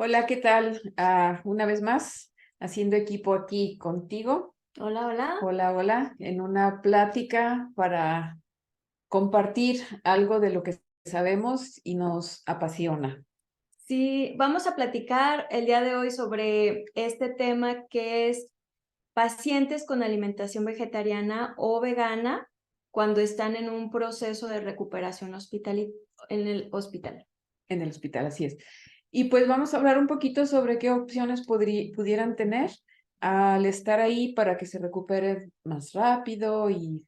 Hola, ¿qué tal? Una vez más, haciendo equipo aquí contigo. Hola, hola. Hola, hola, en una plática para compartir algo de lo que sabemos y nos apasiona. Sí, vamos a platicar el día de hoy sobre este tema que es pacientes con alimentación vegetariana o vegana cuando están en un proceso de recuperación en el hospital. En el hospital, así es. Y pues vamos a hablar un poquito sobre qué opciones pudieran tener al estar ahí para que se recuperen más rápido y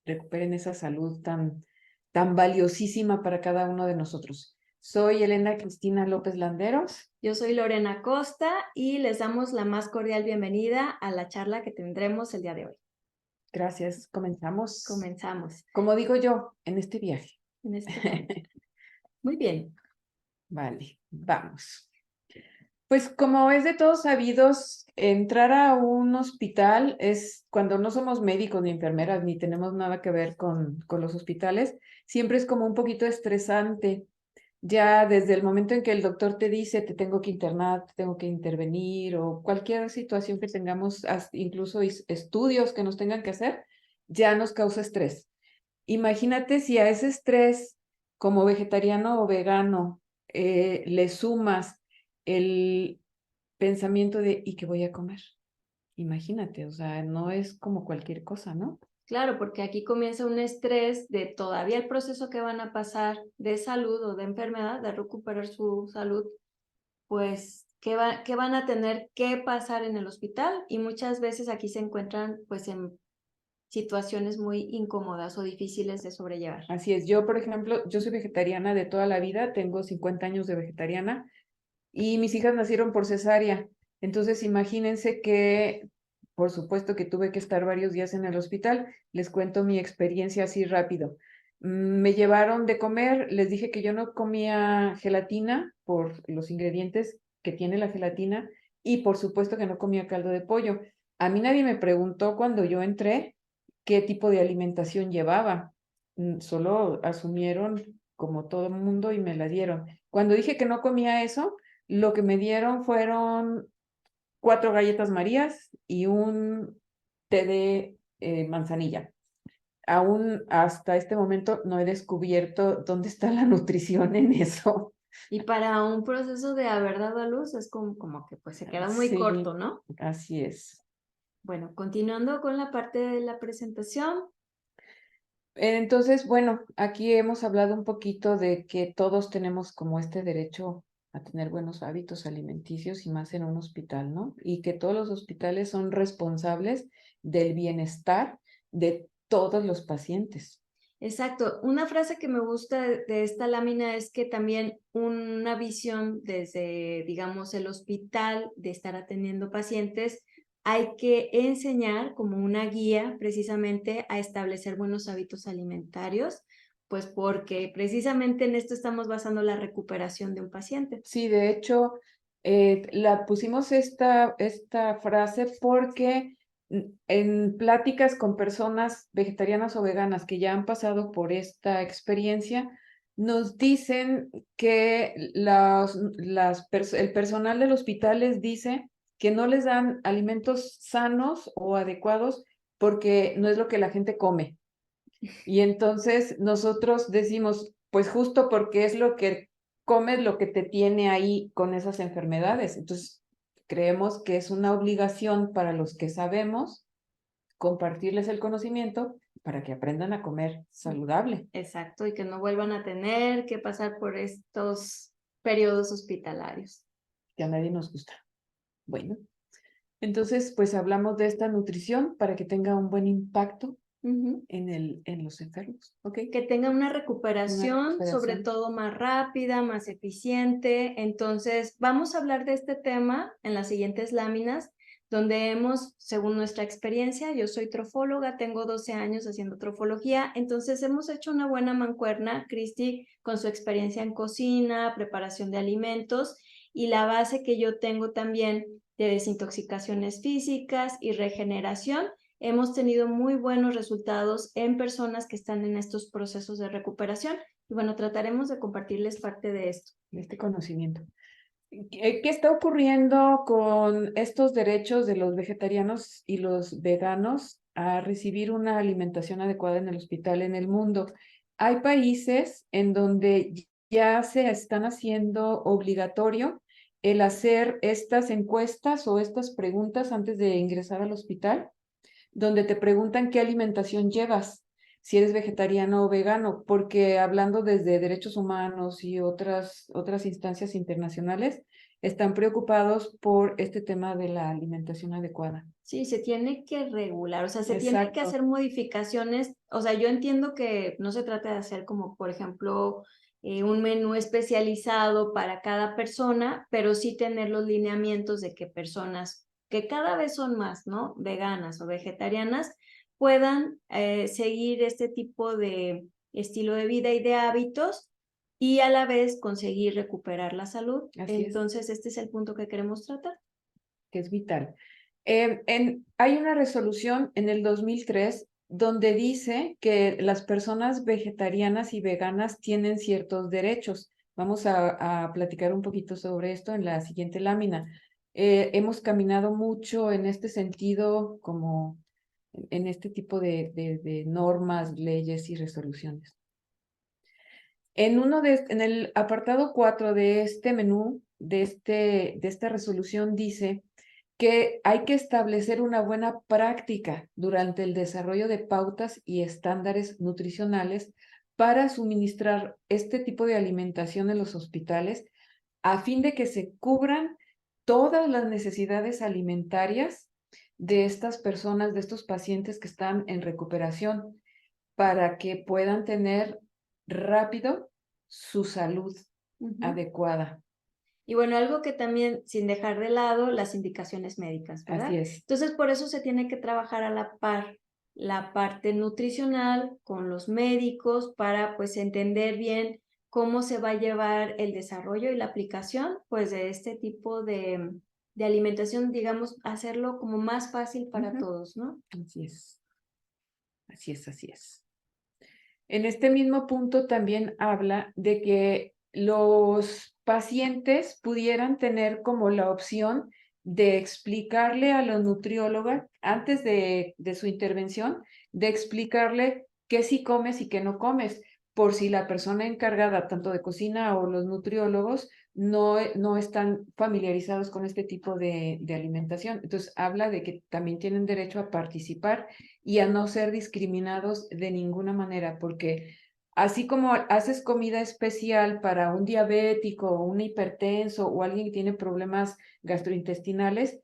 recuperen esa salud tan valiosísima para cada uno de nosotros. Soy Elena Cristina López Landeros. Yo soy Lorena Costa y les damos la más cordial bienvenida a la charla que tendremos el día de hoy. Gracias. Comenzamos, Comenzamos como digo yo, en este viaje. en este viaje. Muy bien. Vale, vamos. Pues como es de todos sabidos, entrar a un hospital es cuando no somos médicos ni enfermeras ni tenemos nada que ver con los hospitales, siempre es como un poquito estresante. Ya desde el momento en que el doctor te dice, te tengo que internar, te tengo que intervenir o cualquier situación que tengamos, incluso estudios que nos tengan que hacer, ya nos causa estrés. Imagínate si a ese estrés, como vegetariano o vegano, le sumas el pensamiento de ¿y qué voy a comer? Imagínate, o sea, no es como cualquier cosa, ¿no? Claro, porque aquí comienza un estrés de todavía el proceso que van a pasar de salud o de enfermedad, de recuperar su salud, pues, qué van a tener que pasar en el hospital y muchas veces aquí se encuentran, pues, en situaciones muy incómodas o difíciles de sobrellevar. Así es, yo, por ejemplo, yo soy vegetariana de toda la vida, tengo 50 años de vegetariana y mis hijas nacieron por cesárea. Entonces, imagínense que, por supuesto que tuve que estar varios días en el hospital. Les cuento mi experiencia así rápido. Me llevaron de comer, les dije que yo no comía gelatina por los ingredientes que tiene la gelatina y por supuesto que no comía caldo de pollo. A mí nadie me preguntó cuando yo entré qué tipo de alimentación llevaba. Solo asumieron como todo el mundo y me la dieron. Cuando dije que no comía eso, lo que me dieron fueron 4 galletas Marías y un té de manzanilla. Aún hasta este momento no he descubierto dónde está la nutrición en eso. Y para un proceso de haber dado a luz es como que, pues, se queda muy Sí, corto, ¿no? así es. Bueno, continuando con la parte de la presentación. Entonces, bueno, aquí hemos hablado un poquito de que todos tenemos como este derecho a tener buenos hábitos alimenticios y más en un hospital, ¿no? Y que todos los hospitales son responsables del bienestar de todos los pacientes. Exacto. Una frase que me gusta de esta lámina es que también una visión desde, digamos, el hospital, de estar atendiendo pacientes, hay que enseñar como una guía precisamente a establecer buenos hábitos alimentarios, pues porque precisamente en esto estamos basando la recuperación de un paciente. Sí, de hecho, la pusimos esta frase porque en pláticas con personas vegetarianas o veganas que ya han pasado por esta experiencia, nos dicen que el personal del hospital les dice que no les dan alimentos sanos o adecuados porque no es lo que la gente come. Y entonces nosotros decimos, pues justo porque es lo que comes lo que te tiene ahí con esas enfermedades. Entonces, creemos que es una obligación para los que sabemos compartirles el conocimiento para que aprendan a comer saludable, Exacto, y que no vuelvan a tener que pasar por estos periodos hospitalarios. que a nadie nos gusta. Bueno, entonces, pues hablamos de esta nutrición para que tenga un buen impacto Ujú. en los enfermos, ¿ok? Que tenga una Una recuperación, sobre recuperación. todo más rápida, más eficiente. Entonces, vamos a hablar de este tema en las siguientes láminas, donde hemos, según nuestra experiencia, yo soy trofóloga, tengo 12 años haciendo trofología, entonces hemos hecho una buena mancuerna, Cristi, con su experiencia en cocina, preparación de alimentos y la base que yo tengo también de desintoxicaciones físicas y regeneración. Hemos tenido muy buenos resultados en personas que están en estos procesos de recuperación y bueno, trataremos de compartirles parte de esto. Este conocimiento. ¿Qué está ocurriendo con estos derechos de los vegetarianos y los veganos a recibir una alimentación adecuada en el hospital en el mundo? Hay países en donde ya se están haciendo obligatorio el hacer estas encuestas o estas preguntas antes de ingresar al hospital, donde te preguntan qué alimentación llevas, si eres vegetariano o vegano, porque hablando desde derechos humanos y otras instancias internacionales, están preocupados por este tema de la alimentación adecuada. Sí, se tiene que regular, o sea, se tienen que Exacto. hacer modificaciones. O sea, yo entiendo que no se trata de hacer como, por ejemplo, un menú especializado para cada persona, pero sí tener los lineamientos de que personas que cada vez son más, ¿no? Veganas o vegetarianas, puedan seguir este tipo de estilo de vida y de hábitos y a la vez conseguir recuperar la salud. Así es, Entonces, este es el punto que queremos tratar. que es vital. Hay una resolución en el 2003 donde dice que las personas vegetarianas y veganas tienen ciertos derechos. Vamos a platicar un poquito sobre esto en la siguiente lámina. Hemos caminado mucho en este sentido, como en este tipo de normas, leyes y resoluciones. En el apartado 4 de este menú, de esta resolución, dice que hay que establecer una buena práctica durante el desarrollo de pautas y estándares nutricionales para suministrar este tipo de alimentación en los hospitales a fin de que se cubran todas las necesidades alimentarias de estas personas, de estos pacientes que están en recuperación, para que puedan tener rápido su salud adecuada. Y bueno, algo que también, sin dejar de lado, las indicaciones médicas, ¿verdad? Así es. Entonces, por eso se tiene que trabajar a la par la parte nutricional con los médicos para pues entender bien cómo se va a llevar el desarrollo y la aplicación pues de este tipo de alimentación, digamos, hacerlo como más fácil para todos, ¿no? Así es. Así es, así es. En este mismo punto también habla de que los pacientes pudieran tener como la opción de explicarle a la nutrióloga antes de su intervención, de explicarle qué sí comes y qué no comes, por si la persona encargada tanto de cocina o los nutriólogos no están familiarizados con este tipo de alimentación. Entonces habla de que también tienen derecho a participar y a no ser discriminados de ninguna manera, porque así como haces comida especial para un diabético, un hipertenso o alguien que tiene problemas gastrointestinales,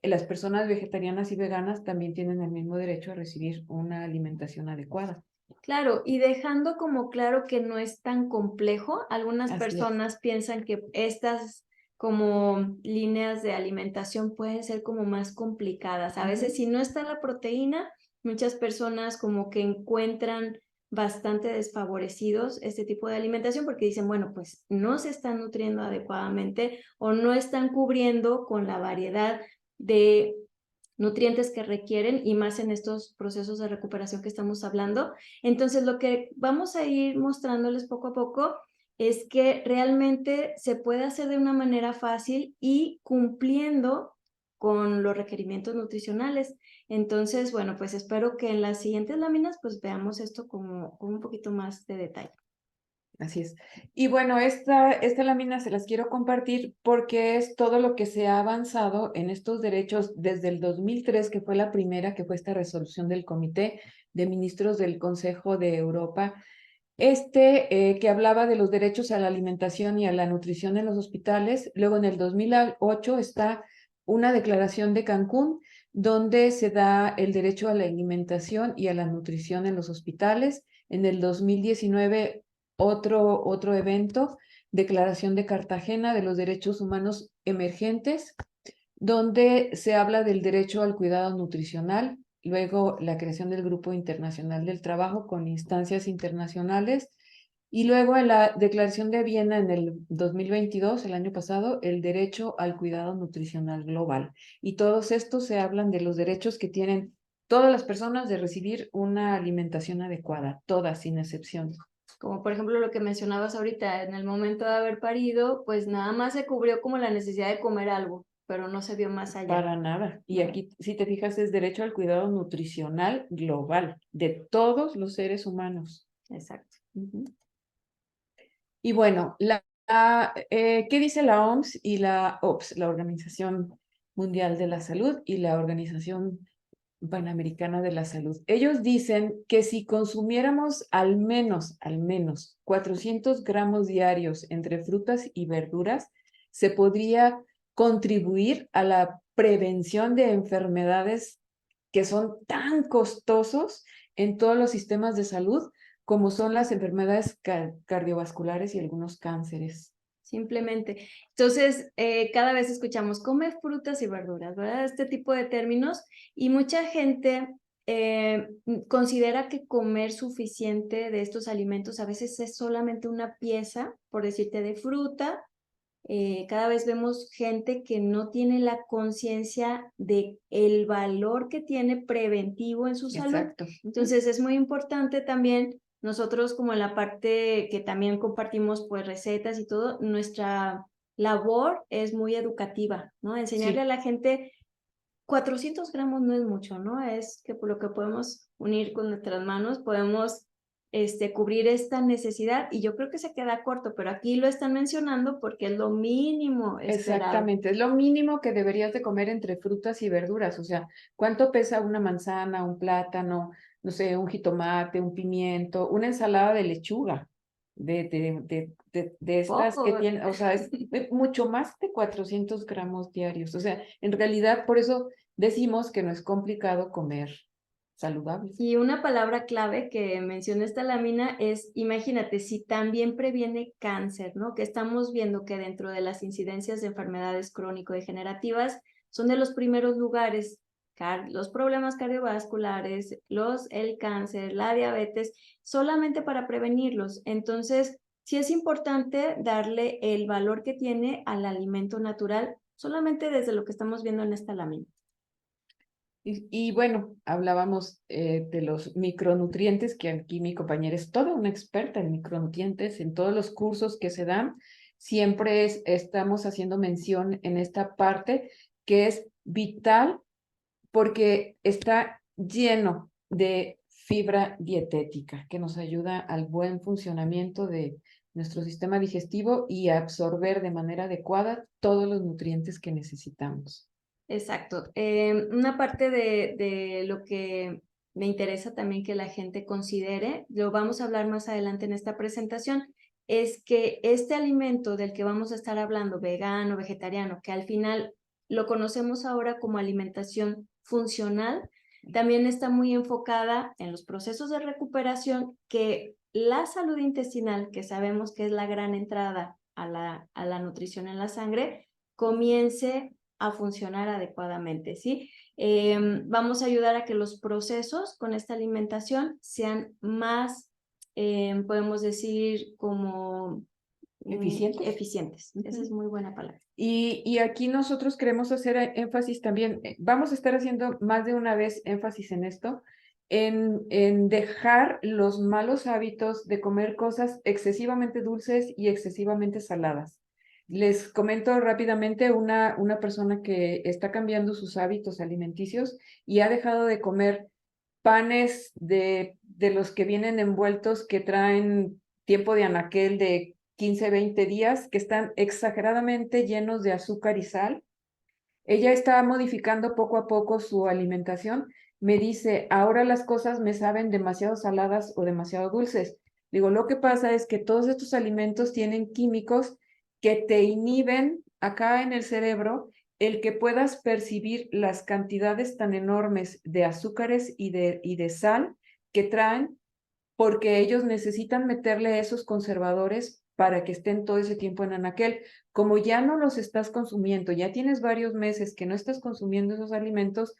las personas vegetarianas y veganas también tienen el mismo derecho a recibir una alimentación adecuada. Claro, y dejando como claro que no es tan complejo, algunas Así es. personas piensan que estas como líneas de alimentación pueden ser como más complicadas. A veces si no está la proteína, muchas personas como que encuentran bastante desfavorecidos este tipo de alimentación porque dicen, bueno, pues no se están nutriendo adecuadamente o no están cubriendo con la variedad de nutrientes que requieren y más en estos procesos de recuperación que estamos hablando. Entonces, lo que vamos a ir mostrándoles poco a poco es que realmente se puede hacer de una manera fácil y cumpliendo con los requerimientos nutricionales. Entonces, bueno, pues espero que en las siguientes láminas pues veamos esto como con un poquito más de detalle. Así es. Y bueno, esta lámina se las quiero compartir porque es todo lo que se ha avanzado en estos derechos desde el 2003, que fue la primera, que fue esta resolución del Comité de Ministros del Consejo de Europa, que hablaba de los derechos a la alimentación y a la nutrición en los hospitales. Luego en el 2008 está una declaración de Cancún, donde se da el derecho a la alimentación y a la nutrición en los hospitales. En el 2019 otro evento, Declaración de Cartagena de los Derechos Humanos Emergentes, donde se habla del derecho al cuidado nutricional, luego la creación del Grupo Internacional del Trabajo con instancias internacionales, y luego en la Declaración de Viena en el 2022, el año pasado, el derecho al cuidado nutricional global. Y todos estos se hablan de los derechos que tienen todas las personas de recibir una alimentación adecuada, todas sin excepción. Como por ejemplo lo que mencionabas ahorita, en el momento de haber parido, pues nada más se cubrió como la necesidad de comer algo, pero no se vio más allá. Para nada. Y aquí, si te fijas, es derecho al cuidado nutricional global de todos los seres humanos. Exacto. Y bueno, ¿qué dice la OMS y la OPS, la Organización Mundial de la Salud y la Organización Panamericana de la Salud? Ellos dicen que si consumiéramos al menos 400 gramos diarios entre frutas y verduras, se podría contribuir a la prevención de enfermedades que son tan costosos en todos los sistemas de salud, como son las enfermedades cardiovasculares y algunos cánceres. Simplemente. Entonces, cada vez escuchamos, come frutas y verduras, ¿verdad? Este tipo de términos. Y mucha gente considera que comer suficiente de estos alimentos a veces es solamente una pieza, por decirte, de fruta. Cada vez vemos gente que no tiene la conciencia de el valor que tiene preventivo en su salud. Exacto. Entonces, es muy importante también nosotros, como en la parte que también compartimos pues recetas y todo, nuestra labor es muy educativa, ¿no? Enseñarle a la gente 400 gramos no es mucho, ¿no? Es que por lo que podemos unir con nuestras manos, podemos cubrir esta necesidad, y yo creo que se queda corto, pero aquí lo están mencionando porque es lo mínimo esperado. Exactamente, es lo mínimo que deberías de comer entre frutas y verduras. O sea, ¿cuánto pesa una manzana, un plátano, no sé, un jitomate, un pimiento, una ensalada de lechuga? De estas que Poco. tienen, o sea, es mucho más de 400 gramos diarios. O sea, en realidad, por eso decimos que no es complicado comer saludable. Y una palabra clave que menciona esta lámina es, imagínate, si también previene cáncer, ¿no? Que estamos viendo que dentro de las incidencias de enfermedades crónico-degenerativas son de los primeros lugares, los problemas cardiovasculares, el cáncer, la diabetes, solamente para prevenirlos. Entonces, sí es importante darle el valor que tiene al alimento natural, solamente desde lo que estamos viendo en esta lámina. Y bueno, hablábamos de los micronutrientes, que aquí mi compañera es toda una experta en micronutrientes, en todos los cursos que se dan, siempre estamos haciendo mención en esta parte que es vital porque está lleno de fibra dietética que nos ayuda al buen funcionamiento de nuestro sistema digestivo y a absorber de manera adecuada todos los nutrientes que necesitamos. Exacto. Una parte de lo que me interesa también que la gente considere, lo vamos a hablar más adelante en esta presentación, es que este alimento del que vamos a estar hablando, vegano, vegetariano, que al final lo conocemos ahora como alimentación funcional, también está muy enfocada en los procesos de recuperación, que la salud intestinal, que sabemos que es la gran entrada a la nutrición en la sangre, comience a funcionar adecuadamente, ¿sí? Vamos a ayudar a que los procesos con esta alimentación sean más, podemos decir, como eficientes. Esa es muy buena palabra. Y aquí nosotros queremos hacer énfasis también, vamos a estar haciendo más de una vez énfasis en esto, en dejar los malos hábitos de comer cosas excesivamente dulces y excesivamente saladas. Les comento rápidamente una persona que está cambiando sus hábitos alimenticios y ha dejado de comer panes de los que vienen envueltos que traen tiempo de anaquel de 15, 20 días, que están exageradamente llenos de azúcar y sal. Ella está modificando poco a poco su alimentación. Me dice, ahora las cosas me saben demasiado saladas o demasiado dulces. Digo, lo que pasa es que todos estos alimentos tienen químicos que te inhiben acá en el cerebro el que puedas percibir las cantidades tan enormes de azúcares y de sal que traen, porque ellos necesitan meterle esos conservadores para que estén todo ese tiempo en anaquel. Como ya no los estás consumiendo, ya tienes varios meses que no estás consumiendo esos alimentos,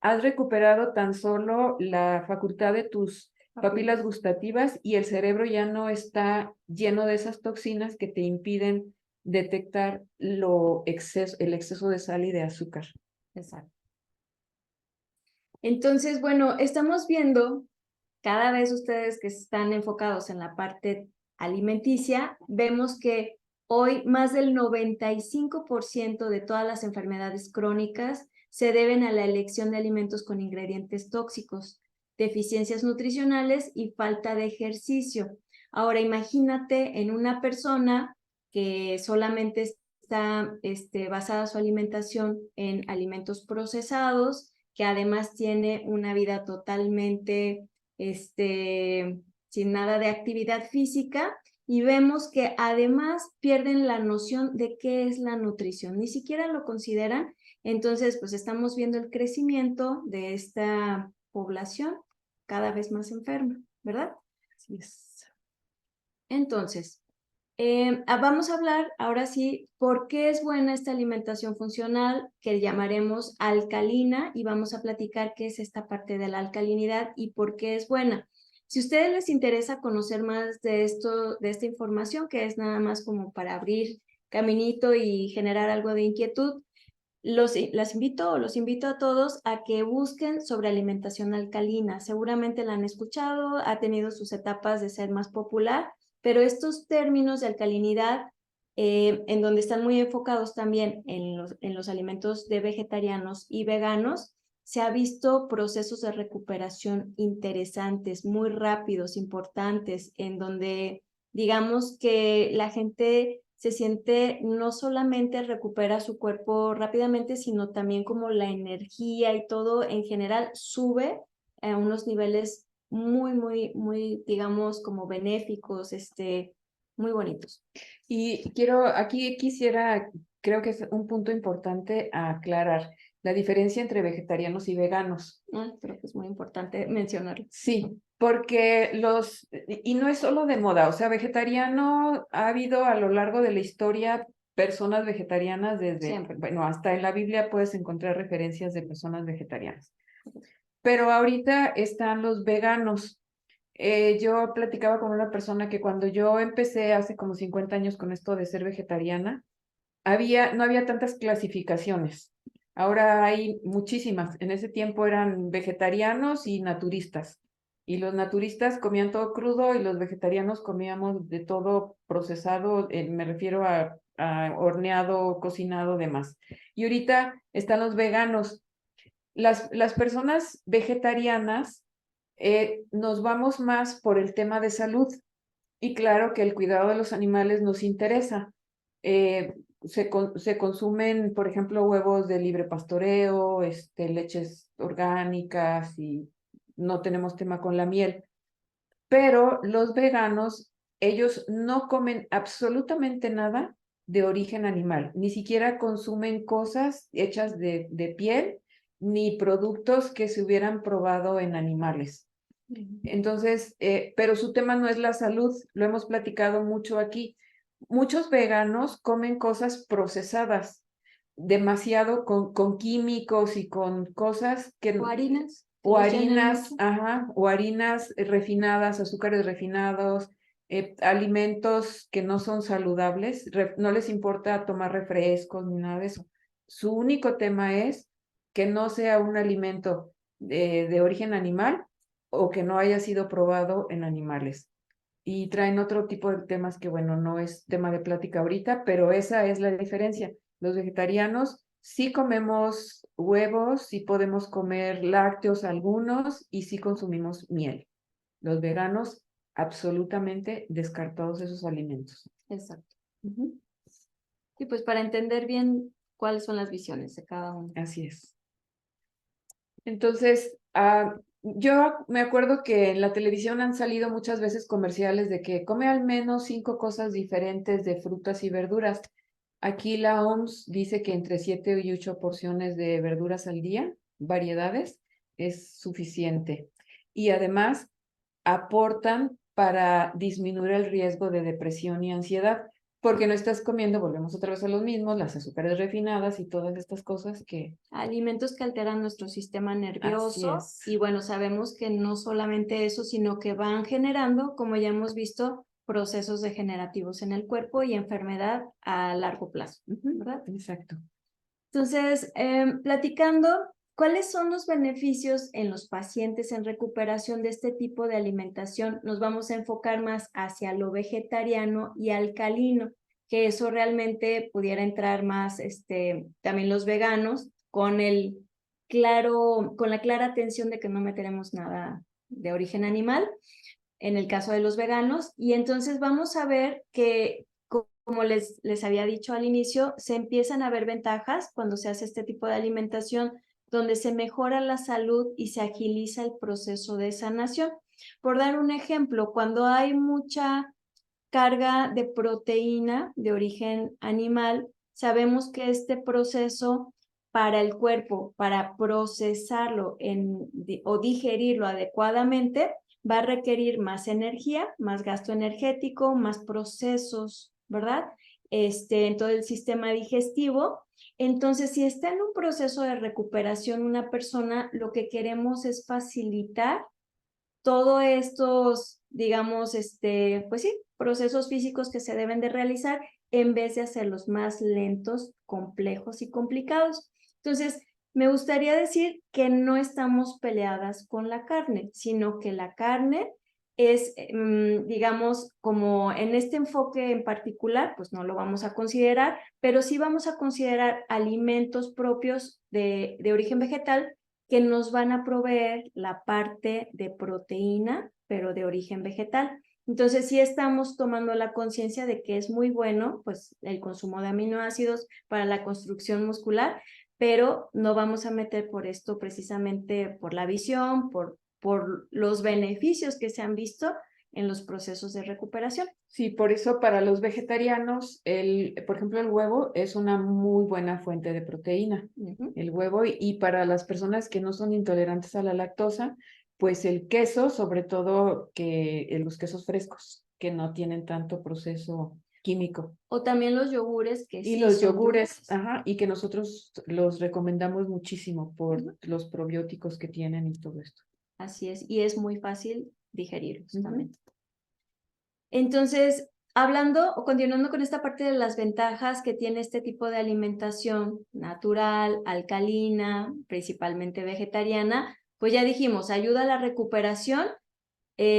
has recuperado tan solo la facultad de tus papilas gustativas y el cerebro ya no está lleno de esas toxinas que te impiden detectar el exceso de sal y de azúcar. Exacto. Entonces, bueno, estamos viendo cada vez ustedes que están enfocados en la parte alimenticia, vemos que hoy más del 95% de todas las enfermedades crónicas se deben a la elección de alimentos con ingredientes tóxicos, deficiencias nutricionales y falta de ejercicio. Ahora imagínate en una persona que solamente está basada su alimentación en alimentos procesados, que además tiene una vida totalmente sin nada de actividad física, y vemos que además pierden la noción de qué es la nutrición, ni siquiera lo consideran. Entonces, pues estamos viendo el crecimiento de esta población cada vez más enferma, ¿verdad? Así es. Entonces, vamos a hablar ahora sí por qué es buena esta alimentación funcional que llamaremos alcalina, y vamos a platicar qué es esta parte de la alcalinidad y por qué es buena. Si a ustedes les interesa conocer más de esto, de esta información, que es nada más como para abrir caminito y generar algo de inquietud, los invito a todos a que busquen sobre alimentación alcalina. Seguramente la han escuchado, ha tenido sus etapas de ser más popular, pero estos términos de alcalinidad, en donde están muy enfocados también en los alimentos de vegetarianos y veganos, se ha visto procesos de recuperación interesantes, muy rápidos, importantes, en donde digamos que la gente se siente, no solamente recupera su cuerpo rápidamente, sino también como la energía y todo en general sube a unos niveles muy, digamos, como benéficos, muy bonitos. Y aquí quisiera, creo que es un punto importante a aclarar, la diferencia entre vegetarianos y veganos. Creo que es muy importante mencionarlo. Sí, porque y no es solo de moda, o sea, vegetariano ha habido a lo largo de la historia personas vegetarianas Siempre. bueno, hasta en la Biblia puedes encontrar referencias de personas vegetarianas. Pero ahorita están los veganos. Yo platicaba con una persona que cuando yo empecé hace como 50 años con esto de ser vegetariana, no había tantas clasificaciones. Ahora hay muchísimas. En ese tiempo eran vegetarianos y naturistas. Y los naturistas comían todo crudo y los vegetarianos comíamos de todo procesado, me refiero a horneado, cocinado, demás. Y ahorita están los veganos. Las personas vegetarianas nos vamos más por el tema de salud. Y claro que el cuidado de los animales nos interesa. Se consumen, por ejemplo, huevos de libre pastoreo, leches orgánicas y no tenemos tema con la miel. Pero los veganos, ellos no comen absolutamente nada de origen animal, ni siquiera consumen cosas hechas de piel, ni productos que se hubieran probado en animales. Entonces, pero su tema no es la salud, lo hemos platicado mucho aquí. Muchos veganos comen cosas procesadas, demasiado con químicos y con cosas que... O harinas. O harinas, ajá, o harinas refinadas, azúcares refinados, alimentos que no son saludables, no les importa tomar refrescos ni nada de eso. Su único tema es que no sea un alimento de origen animal o que no haya sido probado en animales. Y traen otro tipo de temas que, bueno, no es tema de plática ahorita, pero esa es la diferencia. Los vegetarianos sí comemos huevos, sí podemos comer lácteos algunos y sí consumimos miel. Los veganos absolutamente descartados esos alimentos. Exacto. Y pues para entender bien cuáles son las visiones de cada uno. Así es. Entonces, yo me acuerdo que en la televisión han salido muchas veces comerciales de que come al menos 5 cosas diferentes de frutas y verduras. Aquí la OMS dice que entre 7 y 8 porciones de verduras al día, variedades, es suficiente. Y además aportan para disminuir el riesgo de depresión y ansiedad, porque no estás comiendo, volvemos otra vez a los mismos, las azúcares refinadas y todas estas cosas que... Alimentos que alteran nuestro sistema nervioso. Y bueno, sabemos que no solamente eso, sino que van generando, como ya hemos visto, procesos degenerativos en el cuerpo y enfermedad a largo plazo, ¿verdad? Exacto. Entonces, platicando, ¿Cuáles son los beneficios en los pacientes en recuperación de este tipo de alimentación? Nos vamos a enfocar más hacia lo vegetariano y alcalino, que eso realmente pudiera entrar más también los veganos con la clara atención de que no meteremos nada de origen animal en el caso de los veganos. Y entonces vamos a ver que, como les había dicho al inicio, se empiezan a ver ventajas cuando se hace este tipo de alimentación, donde se mejora la salud y se agiliza el proceso de sanación. Por dar un ejemplo, cuando hay mucha carga de proteína de origen animal, sabemos que este proceso para el cuerpo, para procesarlo o digerirlo adecuadamente, va a requerir más energía, más gasto energético, más procesos, ¿verdad? En todo el sistema digestivo. Entonces, si está en un proceso de recuperación una persona, lo que queremos es facilitar todos estos, digamos, pues sí, procesos físicos que se deben de realizar en vez de hacerlos más lentos, complejos y complicados. Entonces, me gustaría decir que no estamos peleadas con la carne, sino que la carne es, digamos, como en este enfoque en particular, pues no lo vamos a considerar, pero sí vamos a considerar alimentos propios de origen vegetal que nos van a proveer la parte de proteína, pero de origen vegetal. Entonces, sí estamos tomando la conciencia de que es muy bueno, pues, el consumo de aminoácidos para la construcción muscular, pero no vamos a meter por esto precisamente por la visión, por los beneficios que se han visto en los procesos de recuperación. Sí, por eso para los vegetarianos, por ejemplo, el huevo es una muy buena fuente de proteína. El huevo, y para las personas que no son intolerantes a la lactosa, pues el queso, sobre todo que los quesos frescos, que no tienen tanto proceso químico. O también los yogures, que Y sí los son yogures, ajá, y que nosotros los recomendamos muchísimo por los probióticos que tienen y todo esto. Así es, y es muy fácil digerirlos también. Entonces, hablando o continuando con esta parte de las ventajas que tiene este tipo de alimentación natural, alcalina, principalmente vegetariana, pues ya dijimos, ayuda a la recuperación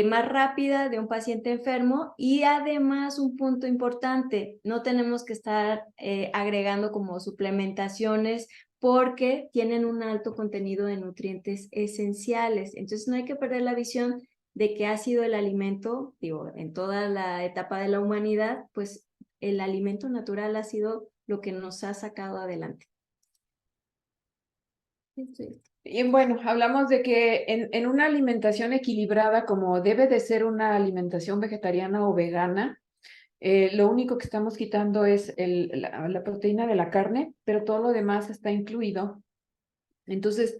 más rápida de un paciente enfermo, y además un punto importante, no tenemos que estar agregando como suplementaciones porque tienen un alto contenido de nutrientes esenciales. Entonces no hay que perder la visión de que ha sido el alimento, digo, en toda la etapa de la humanidad, pues el alimento natural ha sido lo que nos ha sacado adelante. Sí. Y bueno, hablamos de que en una alimentación equilibrada, como debe de ser una alimentación vegetariana o vegana, lo único que estamos quitando es la proteína de la carne, pero todo lo demás está incluido. Entonces,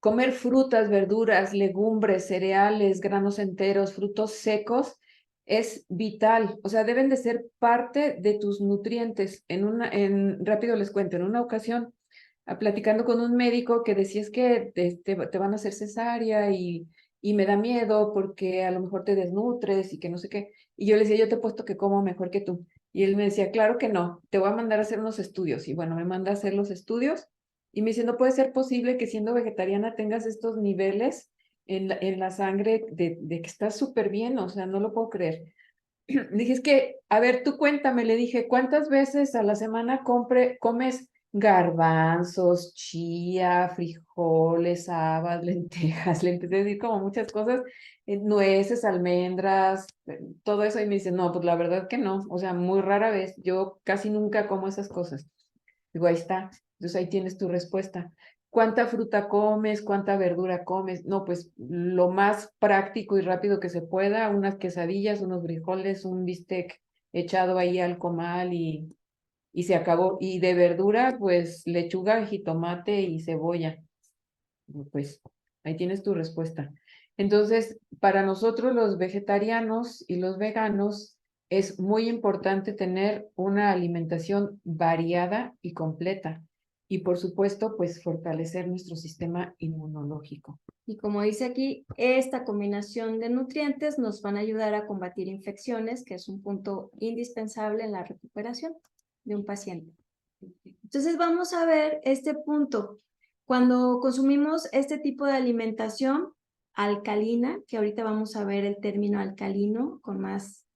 comer frutas, verduras, legumbres, cereales, granos enteros, frutos secos, es vital. O sea, deben de ser parte de tus nutrientes. Rápido les cuento, en una ocasión, platicando con un médico que decía es que te van a hacer cesárea y me da miedo porque a lo mejor te desnutres y que no sé qué. Y yo le decía, yo te he puesto que como mejor que tú. Y él me decía, claro que no, te voy a mandar a hacer unos estudios. Y bueno, me manda a hacer los estudios y me dice, no puede ser posible que siendo vegetariana tengas estos niveles en la sangre de que estás súper bien, o sea, no lo puedo creer. Dije, es que, a ver, tú cuéntame, le dije, ¿cuántas veces a la semana comes garbanzos, chía, frijoles, habas, lentejas? Le empecé a decir como muchas cosas, nueces, almendras, todo eso, y me dice, no, pues la verdad que no, o sea, muy rara vez, yo casi nunca como esas cosas. Digo, ahí está. Entonces ahí tienes tu respuesta. ¿Cuánta fruta comes? ¿Cuánta verdura comes? No, pues lo más práctico y rápido que se pueda, unas quesadillas, unos frijoles, un bistec echado ahí al comal y se acabó. Y de verdura, pues lechuga, jitomate y cebolla. Pues ahí tienes tu respuesta. Entonces, para nosotros los vegetarianos y los veganos, es muy importante tener una alimentación variada y completa. Y por supuesto, pues fortalecer nuestro sistema inmunológico. Y como dice aquí, esta combinación de nutrientes nos van a ayudar a combatir infecciones, que es un punto indispensable en la recuperación de un paciente. Entonces vamos a ver este punto. Cuando consumimos este tipo de alimentación alcalina, que ahorita vamos a ver el término alcalino con más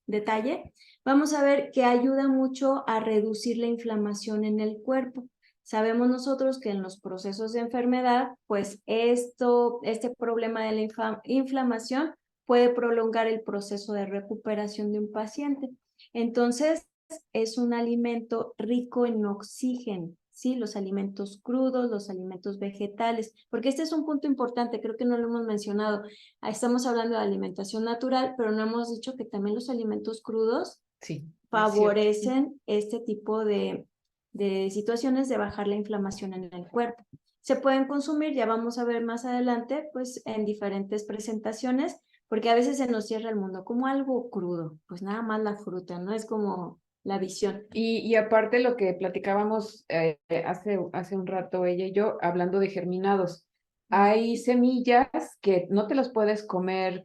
detalle, vamos a ver que ayuda mucho a reducir la inflamación en el cuerpo. Sabemos nosotros que en los procesos de enfermedad, pues este problema de la inflamación puede prolongar el proceso de recuperación de un paciente. Entonces, es un alimento rico en oxígeno, ¿sí? Los alimentos crudos, los alimentos vegetales, porque este es un punto importante, creo que no lo hemos mencionado. Estamos hablando de alimentación natural, pero no hemos dicho que también los alimentos crudos Sí, favorecen este tipo de situaciones de bajar la inflamación en el cuerpo. Se pueden consumir, ya vamos a ver más adelante, pues en diferentes presentaciones, porque a veces se nos cierra el mundo como algo crudo, pues nada más la fruta, ¿no? Es como la visión. y aparte lo que platicábamos hace un rato ella y yo, hablando de germinados, hay semillas que no te las puedes comer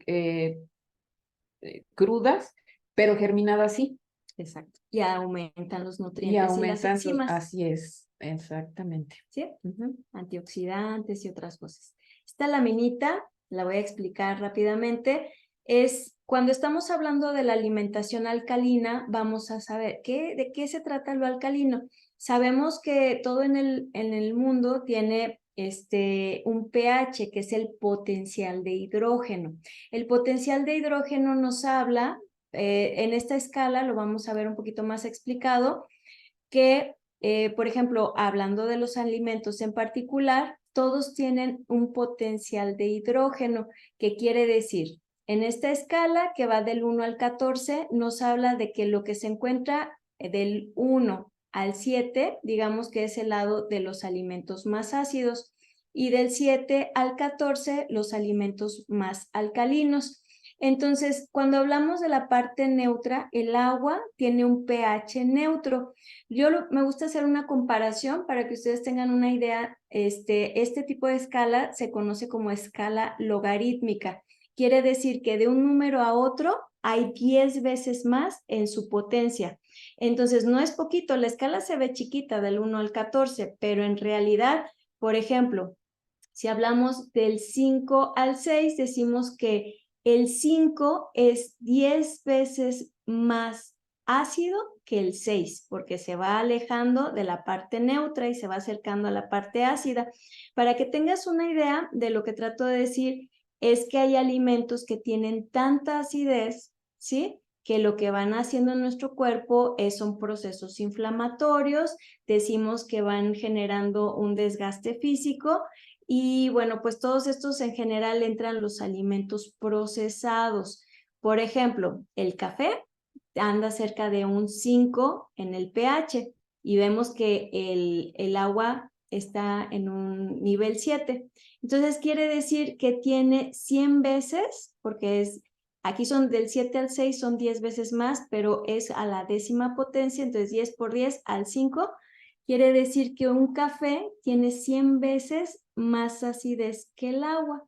crudas, pero germinadas sí. Exacto. Y aumentan los Y nutrientes y las aumentan enzimas. así es, exactamente. ¿Sí? Antioxidantes y otras cosas. Esta laminita, la voy a explicar rápidamente, es cuando estamos hablando de la alimentación alcalina, vamos a saber de qué se trata lo alcalino. Sabemos que todo en el mundo tiene un pH, que es el potencial de hidrógeno. El potencial de hidrógeno nos habla, en esta escala, lo vamos a ver un poquito más explicado, que, por ejemplo, hablando de los alimentos en particular, todos tienen un potencial de hidrógeno, que quiere decir, en esta escala que va del 1 al 14, nos habla de que lo que se encuentra del 1 al 7, digamos que es el lado de los alimentos más ácidos, y del 7 al 14, los alimentos más alcalinos. Entonces, cuando hablamos de la parte neutra, el agua tiene un pH neutro. Me gusta hacer una comparación para que ustedes tengan una idea. Este tipo de escala se conoce como escala logarítmica. Quiere decir que de un número a otro hay 10 veces más en su potencia. Entonces, no es poquito, la escala se ve chiquita del 1 al 14, pero en realidad, por ejemplo, si hablamos del 5 al 6, decimos que el 5 es 10 veces más ácido que el 6, porque se va alejando de la parte neutra y se va acercando a la parte ácida. Para que tengas una idea de lo que trato de decir, es que hay alimentos que tienen tanta acidez, ¿sí?, que lo que van haciendo en nuestro cuerpo son procesos inflamatorios, decimos que van generando un desgaste físico. Y bueno, pues todos estos en general entran los alimentos procesados. Por ejemplo, el café anda cerca de un 5 en el pH y vemos que el agua está en un nivel 7. Entonces quiere decir que tiene 100 veces, porque aquí son del 7 al 6, son 10 veces más, pero es a la 10ª potencia, entonces 10 por 10 al 5. Quiere decir que un café tiene 100 veces más acidez que el agua.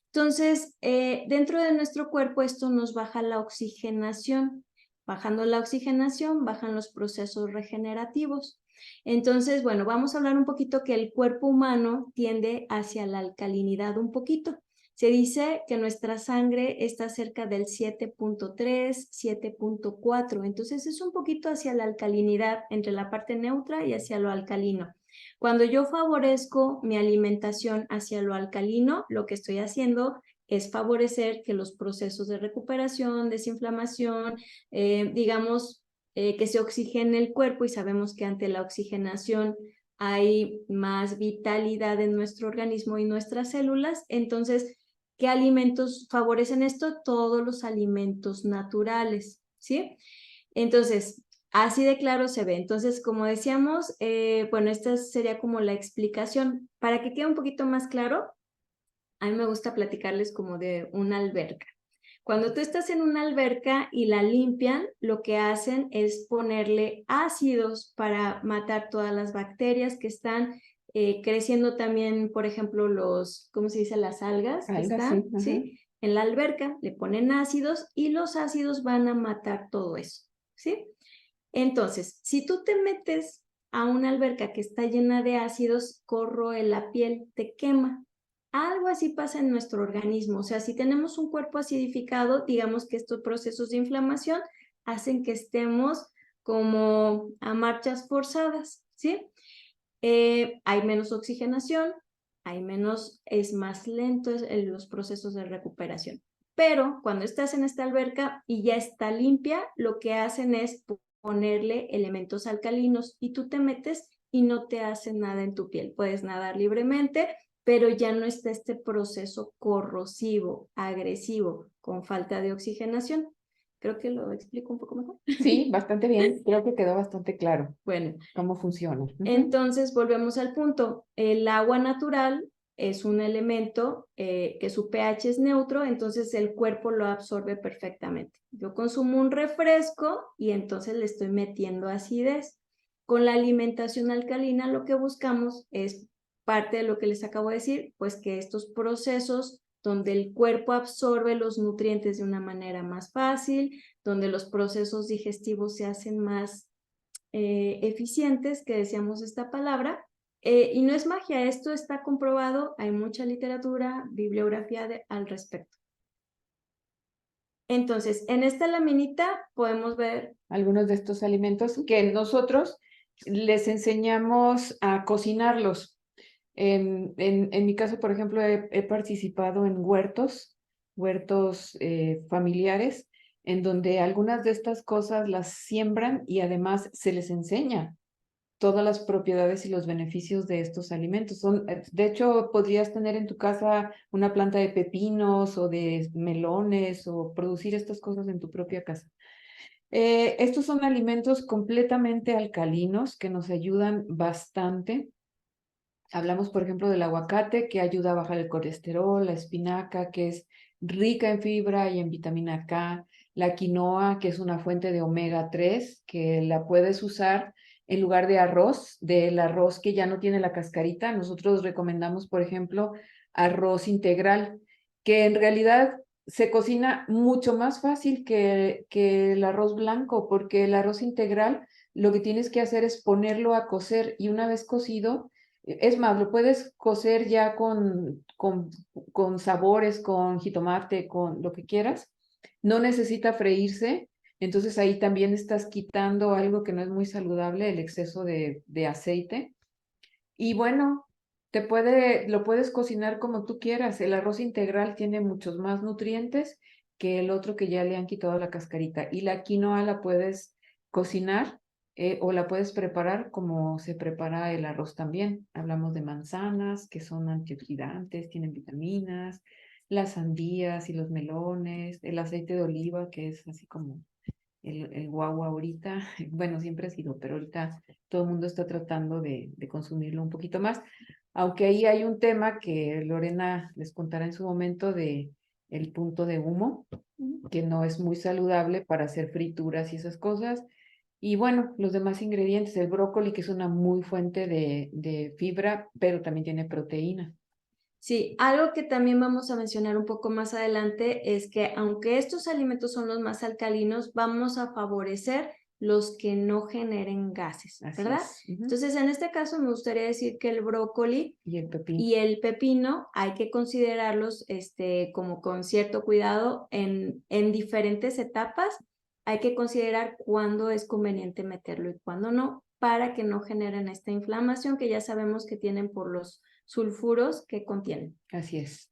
Entonces, dentro de nuestro cuerpo esto nos baja la oxigenación. Bajando la oxigenación, bajan los procesos regenerativos. Entonces, bueno, vamos a hablar un poquito que el cuerpo humano tiende hacia la alcalinidad un poquito. Se dice que nuestra sangre está cerca del 7.3, 7.4, entonces es un poquito hacia la alcalinidad, entre la parte neutra y hacia lo alcalino. Cuando yo favorezco mi alimentación hacia lo alcalino, lo que estoy haciendo es favorecer que los procesos de recuperación, desinflamación, digamos, que se oxigene el cuerpo, y sabemos que ante la oxigenación hay más vitalidad en nuestro organismo y nuestras células. Entonces, ¿qué alimentos favorecen esto? Todos los alimentos naturales, ¿sí? Entonces, así de claro se ve. Entonces, como decíamos, bueno, esta sería como la explicación. Para que quede un poquito más claro, a mí me gusta platicarles como de una alberca. Cuando tú estás en una alberca y la limpian, lo que hacen es ponerle ácidos para matar todas las bacterias que están creciendo también, por ejemplo, ¿cómo se dice? Las algas que Algo están, así. ¿sí? En la alberca le ponen ácidos y los ácidos van a matar todo eso, ¿sí? Entonces, si tú te metes a una alberca que está llena de ácidos, corroe la piel, te quema. Algo así pasa en nuestro organismo. O sea, si tenemos un cuerpo acidificado, digamos que estos procesos de inflamación hacen que estemos como a marchas forzadas, ¿sí? Hay menos oxigenación, es más lento los procesos de recuperación. Pero cuando estás en esta alberca y ya está limpia, lo que hacen es ponerle elementos alcalinos y tú te metes y no te hace nada en tu piel. Puedes nadar libremente, pero ya no está este proceso corrosivo, agresivo, con falta de oxigenación. Creo que lo explico un poco mejor. Sí, bastante bien. Creo que quedó bastante claro Bueno, cómo funciona. entonces volvemos al punto. El agua natural es un elemento que su pH es neutro, entonces el cuerpo lo absorbe perfectamente. Yo consumo un refresco y entonces le estoy metiendo acidez. Con la alimentación alcalina lo que buscamos es parte de lo que les acabo de decir, pues que estos procesos donde el cuerpo absorbe los nutrientes de una manera más fácil, donde los procesos digestivos se hacen más eficientes, que decíamos esta palabra, y no es magia, esto está comprobado, hay mucha literatura, bibliografía al respecto. Entonces, en esta laminita podemos ver algunos de estos alimentos que nosotros les enseñamos a cocinarlos. En mi caso, por ejemplo, he participado en huertos familiares, en donde algunas de estas cosas las siembran y además se les enseña todas las propiedades y los beneficios de estos alimentos. De hecho, podrías tener en tu casa una planta de pepinos o de melones o producir estas cosas en tu propia casa. Estos son alimentos completamente alcalinos que nos ayudan bastante. Hablamos, por ejemplo, del aguacate, que ayuda a bajar el colesterol, la espinaca, que es rica en fibra y en vitamina K, la quinoa, que es una fuente de omega 3, que la puedes usar en lugar de arroz, del arroz que ya no tiene la cascarita. Nosotros recomendamos, por ejemplo, arroz integral, que en realidad se cocina mucho más fácil que el arroz blanco, porque el arroz integral lo que tienes que hacer es ponerlo a cocer y una vez cocido, es más, lo puedes cocer ya con sabores, con jitomate, con lo que quieras. No necesita freírse. Entonces ahí también estás quitando algo que no es muy saludable, el exceso de aceite. Y bueno, lo puedes cocinar como tú quieras. El arroz integral tiene muchos más nutrientes que el otro que ya le han quitado la cascarita. Y la quinoa la puedes cocinar o la puedes preparar como se prepara el arroz también. Hablamos de manzanas, que son antioxidantes, tienen vitaminas, las sandías y los melones, el aceite de oliva, que es así como el guagua ahorita, bueno, siempre ha sido, pero ahorita todo el mundo está tratando de consumirlo un poquito más, aunque ahí hay un tema que Lorena les contará en su momento de el punto de humo, que no es muy saludable para hacer frituras y esas cosas. Y bueno, los demás ingredientes, el brócoli, que es una muy fuente de fibra, pero también tiene proteína. Sí, algo que también vamos a mencionar un poco más adelante es que aunque estos alimentos son los más alcalinos, vamos a favorecer los que no generen gases, Así ¿verdad? es. Entonces, en este caso me gustaría decir que el brócoli Y el pepino. y el pepino hay que considerarlos como con cierto cuidado en diferentes etapas. Hay que considerar cuándo es conveniente meterlo y cuándo no, para que no generen esta inflamación que ya sabemos que tienen por los sulfuros que contienen. Así es.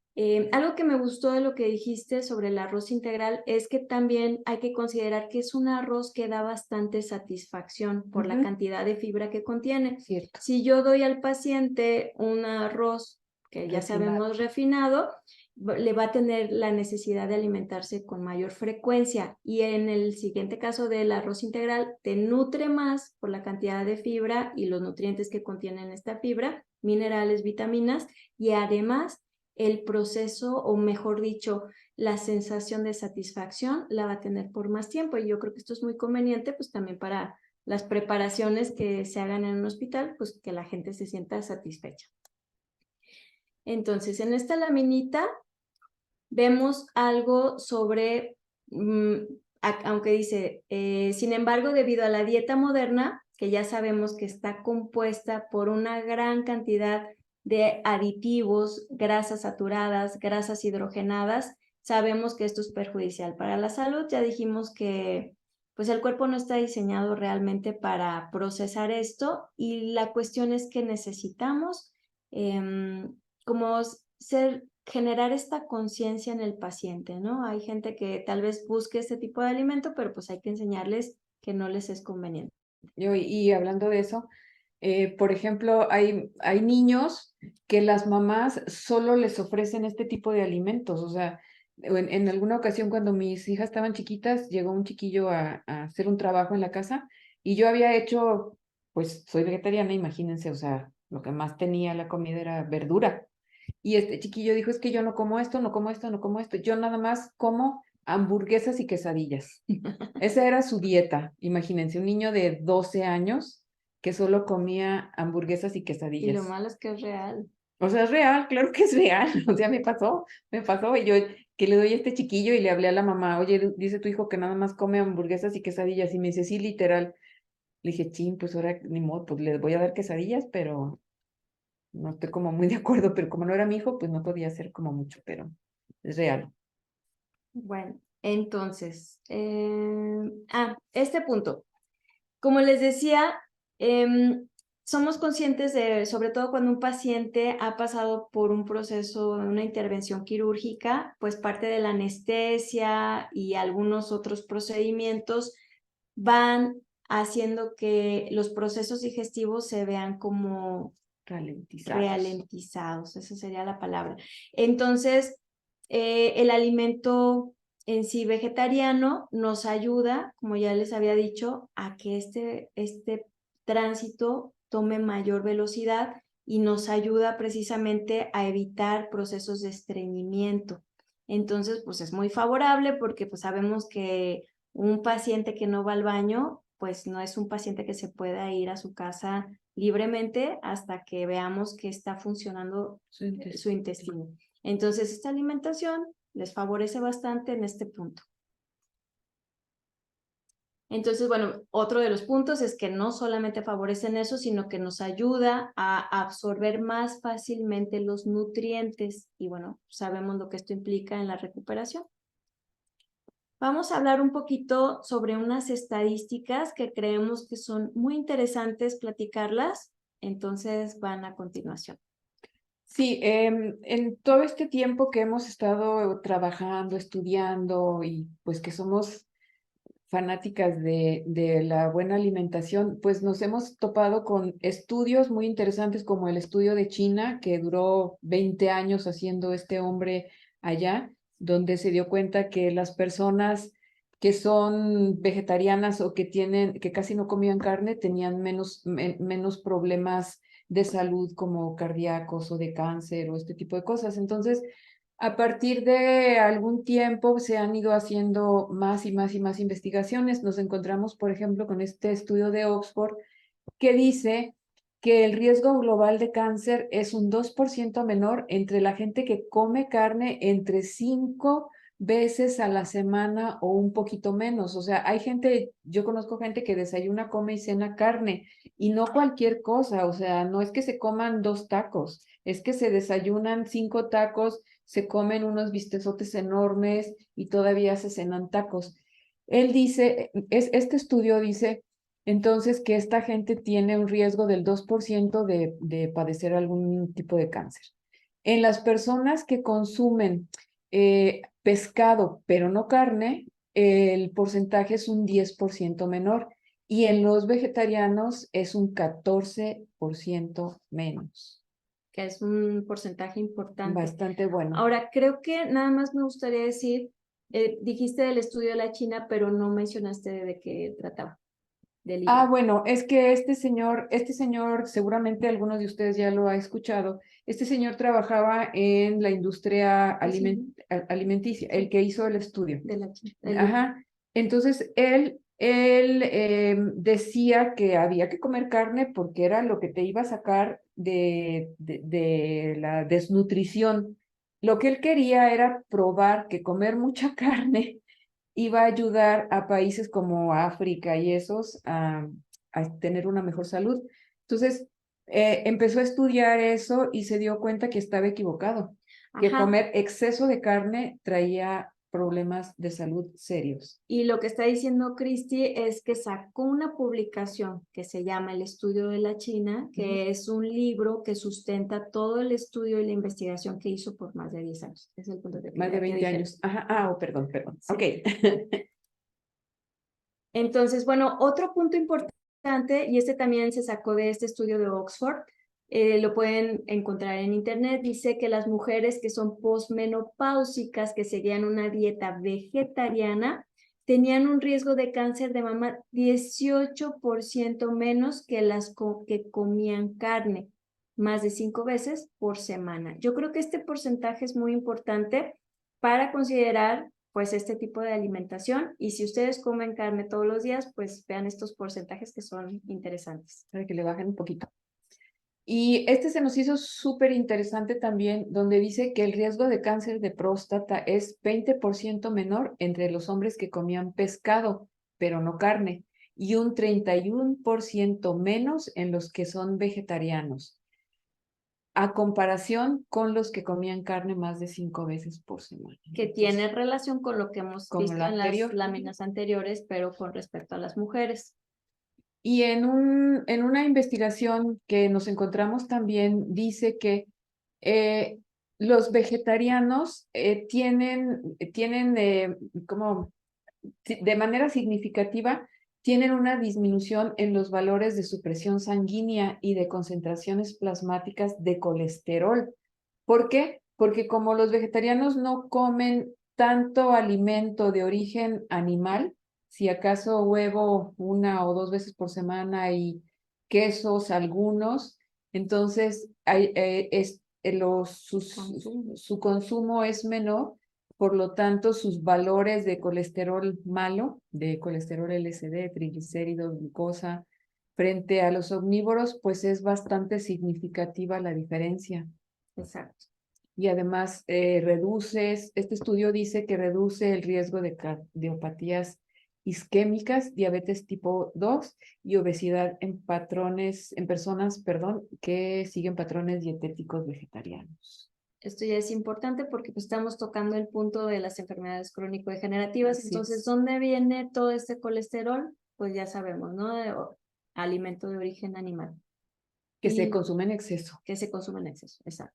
Algo que me gustó de lo que dijiste sobre el arroz integral es que también hay que considerar que es un arroz que da bastante satisfacción por la cantidad de fibra que contiene. Cierto. Si yo doy al paciente un arroz que ya sabemos refinado, le va a tener la necesidad de alimentarse con mayor frecuencia, y en el siguiente caso del arroz integral te nutre más por la cantidad de fibra y los nutrientes que contienen esta fibra, minerales, vitaminas, y además el proceso, o mejor dicho, la sensación de satisfacción la va a tener por más tiempo. Y yo creo que esto es muy conveniente pues también para las preparaciones que se hagan en un hospital, pues que la gente se sienta satisfecha. Entonces, en esta laminita vemos algo sobre, aunque dice, sin embargo, debido a la dieta moderna, que ya sabemos que está compuesta por una gran cantidad de aditivos, grasas saturadas, grasas hidrogenadas, sabemos que esto es perjudicial para la salud. Ya dijimos que pues el cuerpo no está diseñado realmente para procesar esto y la cuestión es que necesitamos como generar esta conciencia en el paciente, ¿no? Hay gente que tal vez busque este tipo de alimento, pero pues hay que enseñarles que no les es conveniente. Y hablando de eso, por ejemplo, hay niños que las mamás solo les ofrecen este tipo de alimentos. O sea, en alguna ocasión cuando mis hijas estaban chiquitas, llegó un chiquillo a hacer un trabajo en la casa y yo había hecho, pues soy vegetariana, imagínense, o sea, lo que más tenía la comida era verdura. Y este chiquillo dijo, es que yo no como esto, no como esto, no como esto, yo nada más como hamburguesas y quesadillas. Esa era su dieta. Imagínense, un niño de 12 años que solo comía hamburguesas y Y lo quesadillas. malo es que es real. O sea, es real, claro que es real. O sea, me pasó. Y yo que le doy a este chiquillo y le hablé a la mamá, oye, dice tu hijo que nada más come hamburguesas y quesadillas. Y me dice, sí, literal. Le dije, chin, pues ahora ni modo, pues les voy a dar quesadillas, pero no estoy como muy de acuerdo. Pero como no era mi hijo, pues no podía hacer como mucho, pero es real. Bueno, entonces, este punto. Como les decía, somos conscientes de, sobre todo cuando un paciente ha pasado por un proceso, una intervención quirúrgica, pues parte de la anestesia y algunos otros procedimientos van haciendo que los procesos digestivos se vean como ralentizados, esa sería la palabra. Entonces, el alimento en sí vegetariano nos ayuda, como ya les había dicho, a que este tránsito tome mayor velocidad y nos ayuda precisamente a evitar procesos de estreñimiento. Entonces, pues es muy favorable porque pues sabemos que un paciente que no va al baño, pues no es un paciente que se pueda ir a su casa libremente hasta que veamos que está funcionando su intestino. Entonces, esta alimentación les favorece bastante en este punto. Entonces, bueno, otro de los puntos es que no solamente favorecen eso, sino que nos ayuda a absorber más fácilmente los nutrientes y bueno, sabemos lo que esto implica en la recuperación. Vamos a hablar un poquito sobre unas estadísticas que creemos que son muy interesantes platicarlas, entonces van a continuación. Sí, en todo este tiempo que hemos estado trabajando, estudiando y pues que somos fanáticas de la buena alimentación, pues nos hemos topado con estudios muy interesantes como el estudio de China, que duró 20 años haciendo este hombre allá, donde se dio cuenta que las personas que son vegetarianas o que casi no comían carne, tenían menos problemas de salud como cardíacos o de cáncer o este tipo de cosas. Entonces, a partir de algún tiempo se han ido haciendo más y más y más investigaciones. Nos encontramos, por ejemplo, con este estudio de Oxford que dice que el riesgo global de cáncer es un 2% menor entre la gente que come carne entre 5 veces a la semana o un poquito menos. O sea, hay gente, yo conozco gente que desayuna, come y cena carne y no cualquier cosa. O sea, no es que se coman 2 tacos, es que se desayunan 5 tacos, se comen unos bistezotes enormes y todavía se cenan tacos. Él dice, este estudio dice entonces que esta gente tiene un riesgo del 2% de padecer algún tipo de cáncer. En las personas que consumen pescado, pero no carne, el porcentaje es un 10% menor y en los vegetarianos es un 14% menos. Que es un porcentaje importante. Bastante bueno. Ahora, creo que nada más me gustaría decir, dijiste del estudio de la China, pero no mencionaste de qué trataba. Bueno, es que este señor, seguramente algunos de ustedes ya lo ha escuchado, este señor trabajaba en la industria alimenticia, el que hizo el estudio. De la China. Ajá. Entonces, él decía que había que comer carne porque era lo que te iba a sacar de la desnutrición. Lo que él quería era probar que comer mucha carne iba a ayudar a países como África y esos a tener una mejor salud. Entonces, empezó a estudiar eso y se dio cuenta que estaba equivocado, que Ajá. comer exceso de carne traía problemas de salud serios. Y lo que está diciendo Cristi es que sacó una publicación que se llama El Estudio de la China, que es un libro que sustenta todo el estudio y la investigación que hizo por más de 10 años. Es el punto que Más de 20 dije. años. Ajá, perdón. Sí. Ok. Entonces, bueno, otro punto importante, y este también se sacó de este estudio de Oxford, lo pueden encontrar en internet, dice que las mujeres que son posmenopáusicas, que seguían una dieta vegetariana, tenían un riesgo de cáncer de mama 18% menos que las que comían carne, más de 5 veces por semana. Yo creo que este porcentaje es muy importante para considerar pues este tipo de alimentación, y si ustedes comen carne todos los días, pues vean estos porcentajes que son interesantes. Para que le bajen un poquito. Y este se nos hizo súper interesante también, donde dice que el riesgo de cáncer de próstata es 20% menor entre los hombres que comían pescado, pero no carne, y un 31% menos en los que son vegetarianos, a comparación con los que comían carne más de 5 veces por semana. Que tiene relación con lo que hemos como visto la en las anterior. láminas anteriores, pero con respecto a las mujeres. Y en una investigación que nos encontramos también dice que los vegetarianos tienen como de manera significativa, tienen una disminución en los valores de su presión sanguínea y de concentraciones plasmáticas de colesterol. ¿Por qué? Porque como los vegetarianos no comen tanto alimento de origen animal, si acaso huevo 1 o 2 veces por semana y quesos algunos, entonces su consumo es menor, por lo tanto sus valores de colesterol malo, de colesterol LSD, triglicéridos, glucosa, frente a los omnívoros, pues es bastante significativa la diferencia. Exacto. Y además este estudio dice que reduce el riesgo de cardiopatías isquémicas, diabetes tipo 2 y obesidad en personas, que siguen patrones dietéticos vegetarianos. Esto ya es importante porque pues, estamos tocando el punto de las enfermedades crónico-degenerativas. Así Entonces, es. ¿dónde viene todo este colesterol? Pues ya sabemos, ¿no? Alimento de origen animal. Que se consume en exceso. Que se consume en exceso, exacto.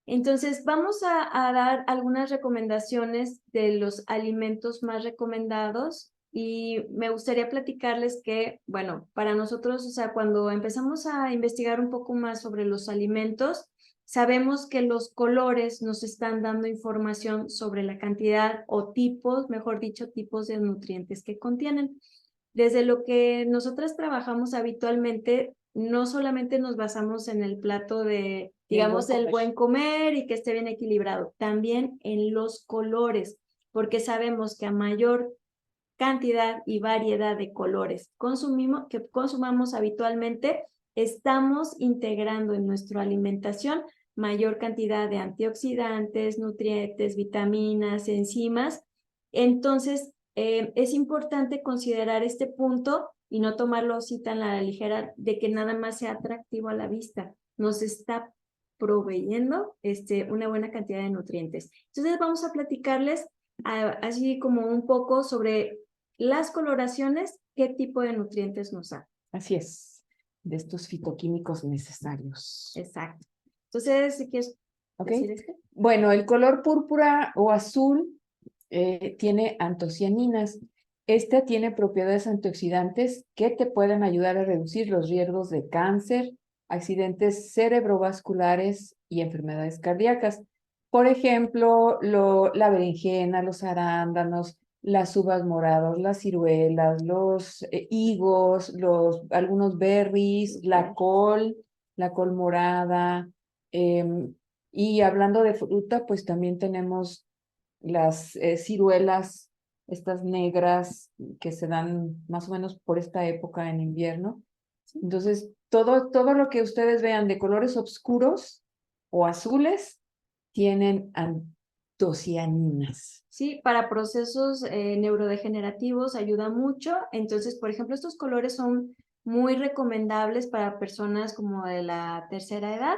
Entonces, vamos a dar algunas recomendaciones de los alimentos más recomendados, y me gustaría platicarles que, bueno, para nosotros, o sea, cuando empezamos a investigar un poco más sobre los alimentos, sabemos que los colores nos están dando información sobre la cantidad o tipos, mejor dicho, tipos de nutrientes que contienen. Desde lo que nosotras trabajamos habitualmente, no solamente nos basamos en el plato de, digamos, el buen comer y que esté bien equilibrado, también en los colores, porque sabemos que a mayor cantidad y variedad de colores que consumamos habitualmente, estamos integrando en nuestra alimentación mayor cantidad de antioxidantes, nutrientes, vitaminas, enzimas. Entonces, es importante considerar este punto y no tomarlo así tan a la ligera de que nada más sea atractivo a la vista. Nos está proveyendo una buena cantidad de nutrientes. Entonces, vamos a platicarles así como un poco sobre las coloraciones, qué tipo de nutrientes nos dan. Así es, de estos fitoquímicos necesarios. Exacto. Entonces, si quieres decir este. Bueno, el color púrpura o azul tiene antocianinas. Esta tiene propiedades antioxidantes que te pueden ayudar a reducir los riesgos de cáncer, accidentes cerebrovasculares y enfermedades cardíacas. Por ejemplo, la berenjena, los arándanos, las uvas moradas, las ciruelas, los higos, algunos berries, la col morada. Y hablando de fruta, pues también tenemos las ciruelas, estas negras que se dan más o menos por esta época en invierno. Entonces, todo lo que ustedes vean de colores oscuros o azules tienen antocianinas. Sí, para procesos neurodegenerativos ayuda mucho. Entonces, por ejemplo, estos colores son muy recomendables para personas como de la tercera edad,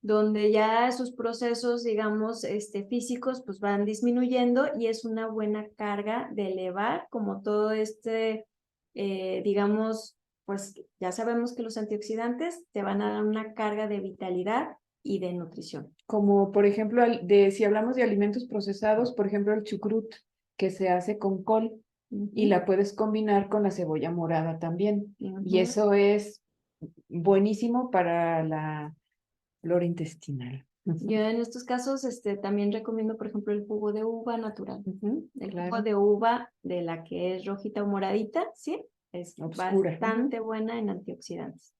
donde ya sus procesos, digamos, físicos, pues van disminuyendo y es una buena carga de elevar como todo digamos, pues ya sabemos que los antioxidantes te van a dar una carga de vitalidad y de nutrición. Como por ejemplo, si hablamos de alimentos procesados, por ejemplo, el chucrut, que se hace con col, y la puedes combinar con la cebolla morada también. Y eso es buenísimo para la flora intestinal. Yo en estos casos también recomiendo, por ejemplo, el jugo de uva natural. El claro. jugo de uva de la que es rojita o moradita, ¿sí? Es Obscura. bastante buena en antioxidantes.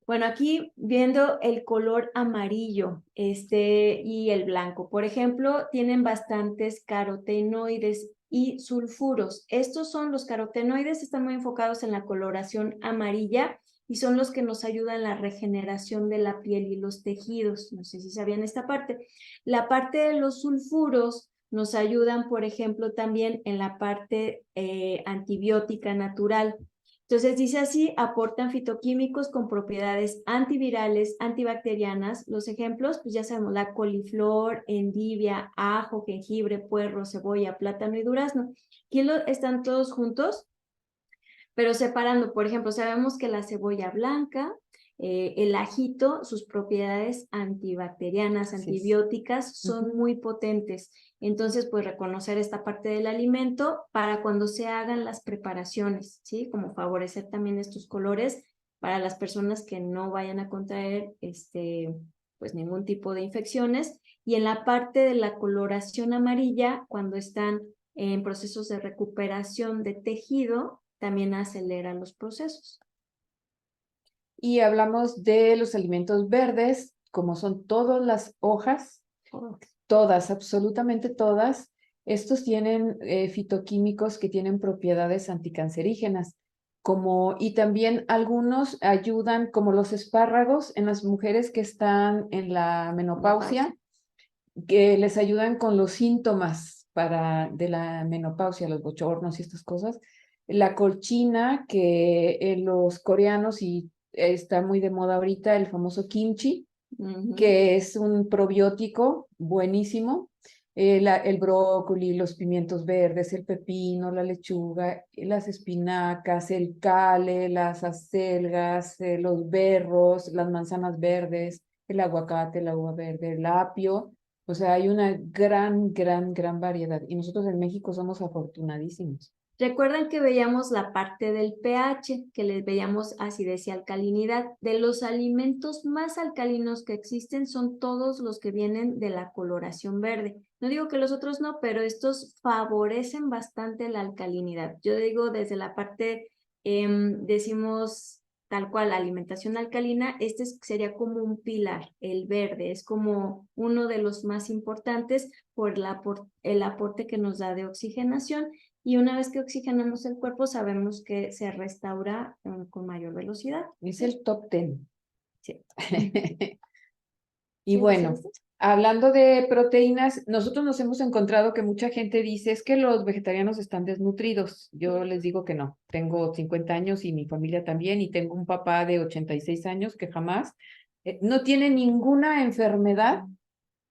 Bueno, aquí viendo el color amarillo y el blanco, por ejemplo, tienen bastantes carotenoides y sulfuros. Estos son los carotenoides, están muy enfocados en la coloración amarilla y son los que nos ayudan en la regeneración de la piel y los tejidos. No sé si sabían esta parte. La parte de los sulfuros nos ayudan, por ejemplo, también en la parte antibiótica natural. Entonces dice así, aportan fitoquímicos con propiedades antivirales, antibacterianas. Los ejemplos, pues ya sabemos, la coliflor, endivia, ajo, jengibre, puerro, cebolla, plátano y durazno. Aquí están todos juntos, pero separando. Por ejemplo, sabemos que la cebolla blanca, el ajito, sus propiedades antibacterianas, antibióticas, son muy potentes. Entonces, pues reconocer esta parte del alimento para cuando se hagan las preparaciones, ¿sí? Como favorecer también estos colores para las personas que no vayan a contraer pues ningún tipo de infecciones. Y en la parte de la coloración amarilla, cuando están en procesos de recuperación de tejido, también acelera los procesos. Y hablamos de los alimentos verdes, como son todas las hojas, todas, absolutamente todas. Estos tienen fitoquímicos que tienen propiedades anticancerígenas, y también algunos ayudan, como los espárragos, en las mujeres que están en la menopausia, que les ayudan con los síntomas de la menopausia, los bochornos y estas cosas. La colchina, que en los coreanos y está muy de moda ahorita, el famoso kimchi, que es un probiótico buenísimo. El brócoli, los pimientos verdes, el pepino, la lechuga, las espinacas, el cale, las acelgas, los berros, las manzanas verdes, el aguacate, el agua verde, el apio. O sea, hay una gran variedad. Y nosotros en México somos afortunadísimos. Recuerdan que veíamos la parte del pH, que les veíamos acidez y alcalinidad. De los alimentos más alcalinos que existen son todos los que vienen de la coloración verde. No digo que los otros no, pero estos favorecen bastante la alcalinidad. Yo digo desde la parte, decimos tal cual, alimentación alcalina, sería como un pilar, el verde, es como uno de los más importantes por el aporte que nos da de oxigenación. Y una vez que oxigenamos el cuerpo, sabemos que se restaura con mayor velocidad. Es el top 10. Sí. Y bueno, hablando de proteínas, nosotros nos hemos encontrado que mucha gente dice, es que los vegetarianos están desnutridos. Yo les digo que no. Tengo 50 años y mi familia también, y tengo un papá de 86 años que jamás no tiene ninguna enfermedad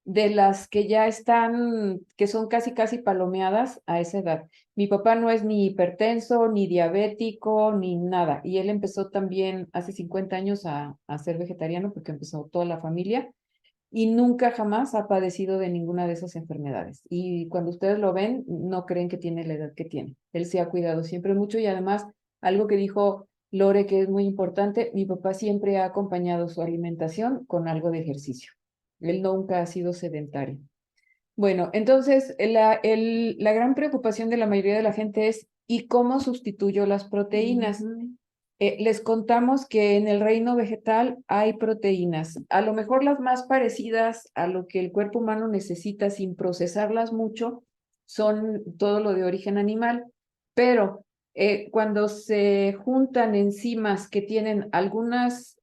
de las que ya están, que son casi palomeadas a esa edad. Mi papá no es ni hipertenso, ni diabético, ni nada. Y él empezó también hace 50 años a ser vegetariano porque empezó toda la familia y nunca jamás ha padecido de ninguna de esas enfermedades. Y cuando ustedes lo ven, no creen que tiene la edad que tiene. Él se ha cuidado siempre mucho y además, algo que dijo Lore que es muy importante, mi papá siempre ha acompañado su alimentación con algo de ejercicio. Él nunca ha sido sedentario. Bueno, entonces la gran preocupación de la mayoría de la gente es, ¿y cómo sustituyo las proteínas? Les contamos que en el reino vegetal hay proteínas, a lo mejor las más parecidas a lo que el cuerpo humano necesita sin procesarlas mucho, son todo lo de origen animal, pero cuando se juntan enzimas que tienen algunos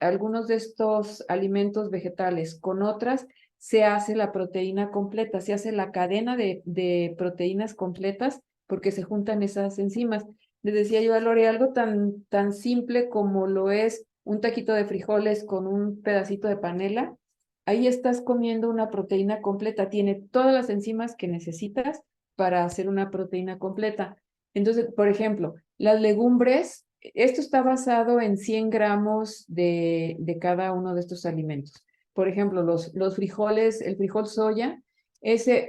de estos alimentos vegetales con otras, se hace la proteína completa, se hace la cadena de proteínas completas porque se juntan esas enzimas. Les decía yo a Lore, algo tan simple como lo es un taquito de frijoles con un pedacito de panela, ahí estás comiendo una proteína completa, tiene todas las enzimas que necesitas para hacer una proteína completa. Entonces, por ejemplo, las legumbres, esto está basado en 100 gramos de cada uno de estos alimentos. Por ejemplo, los frijoles, el frijol soya,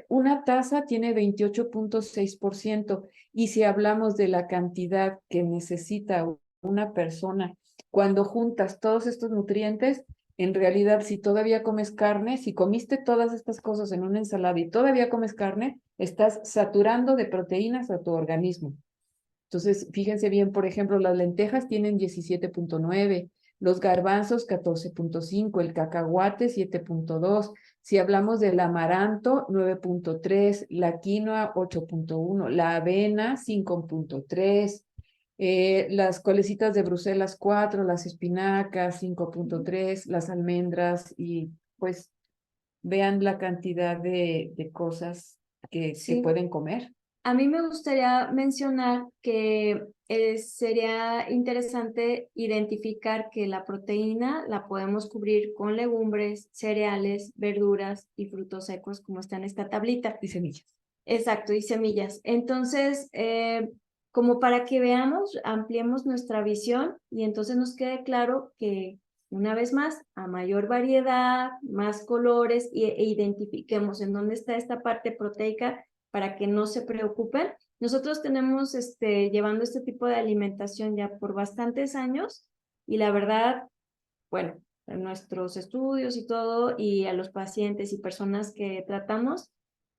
una taza tiene 28.6%. Y si hablamos de la cantidad que necesita una persona, cuando juntas todos estos nutrientes, en realidad, si todavía comes carne, si comiste todas estas cosas en una ensalada y todavía comes carne, estás saturando de proteínas a tu organismo. Entonces, fíjense bien, por ejemplo, las lentejas tienen 17.9, los garbanzos 14.5, el cacahuate 7.2. Si hablamos del amaranto, 9.3, la quinoa 8.1, la avena 5.3, las colecitas de Bruselas 4, las espinacas 5.3, las almendras y pues vean la cantidad de cosas que Sí. pueden comer. A mí me gustaría mencionar que sería interesante identificar que la proteína la podemos cubrir con legumbres, cereales, verduras y frutos secos, como está en esta tablita. Y semillas. Exacto, y semillas. Entonces, como para que veamos, ampliemos nuestra visión y entonces nos quede claro que, una vez más, a mayor variedad, más colores e identifiquemos en dónde está esta parte proteica para que no se preocupen. Nosotros tenemos llevando este tipo de alimentación ya por bastantes años y la verdad, bueno, en nuestros estudios y todo y a los pacientes y personas que tratamos,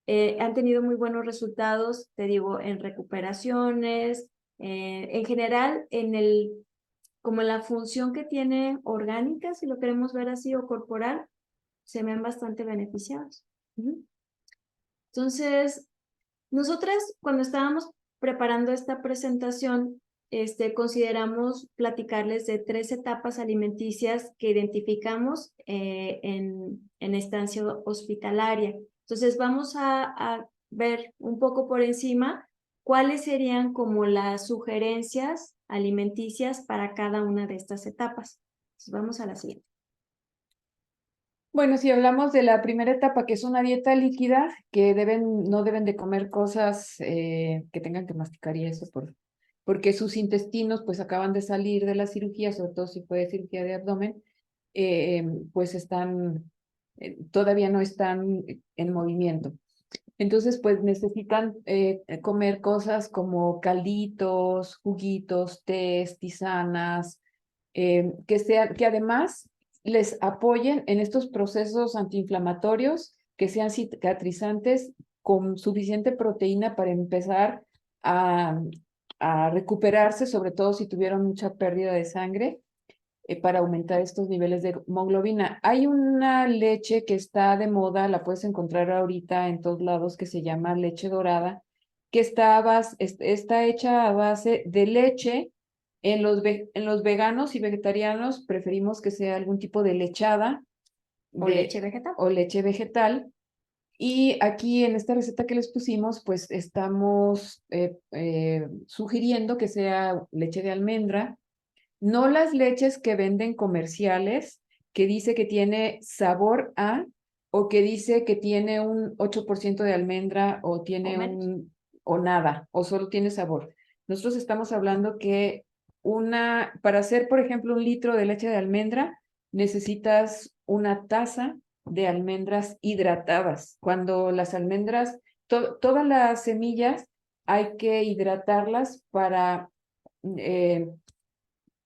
han tenido muy buenos resultados, te digo, en recuperaciones, en general, como la función que tiene orgánica, si lo queremos ver así, o corporal, se ven bastante beneficiados. Entonces, nosotras, cuando estábamos preparando esta presentación, consideramos platicarles de 3 etapas alimenticias que identificamos en estancia hospitalaria. Entonces, vamos a ver un poco por encima cuáles serían como las sugerencias alimenticias para cada una de estas etapas. Entonces, vamos a la siguiente. Bueno, si hablamos de la primera etapa, que es una dieta líquida, que no deben de comer cosas que tengan que masticar y eso, porque sus intestinos pues acaban de salir de la cirugía, sobre todo si fue cirugía de abdomen, pues todavía no están en movimiento. Entonces, pues necesitan comer cosas como calditos, juguitos, tés, tisanas, que además les apoyen en estos procesos antiinflamatorios, que sean cicatrizantes con suficiente proteína para empezar a, a recuperarse, sobre todo si tuvieron mucha pérdida de sangre, para aumentar estos niveles de hemoglobina. Hay una leche que está de moda, la puedes encontrar ahorita en todos lados, que se llama leche dorada, que está hecha a base de leche. En los veganos y vegetarianos preferimos que sea algún tipo de lechada O leche vegetal. o leche vegetal. Y aquí en esta receta que les pusimos, pues estamos sugiriendo que sea leche de almendra, no las leches que venden comerciales, que dice que tiene sabor a, o que dice que tiene un 8% de almendra, o tiene o nada, o solo tiene sabor. Nosotros estamos hablando que para hacer, por ejemplo, 1 litro de leche de almendra, necesitas una taza de almendras hidratadas. Cuando las almendras, todas las semillas, hay que hidratarlas para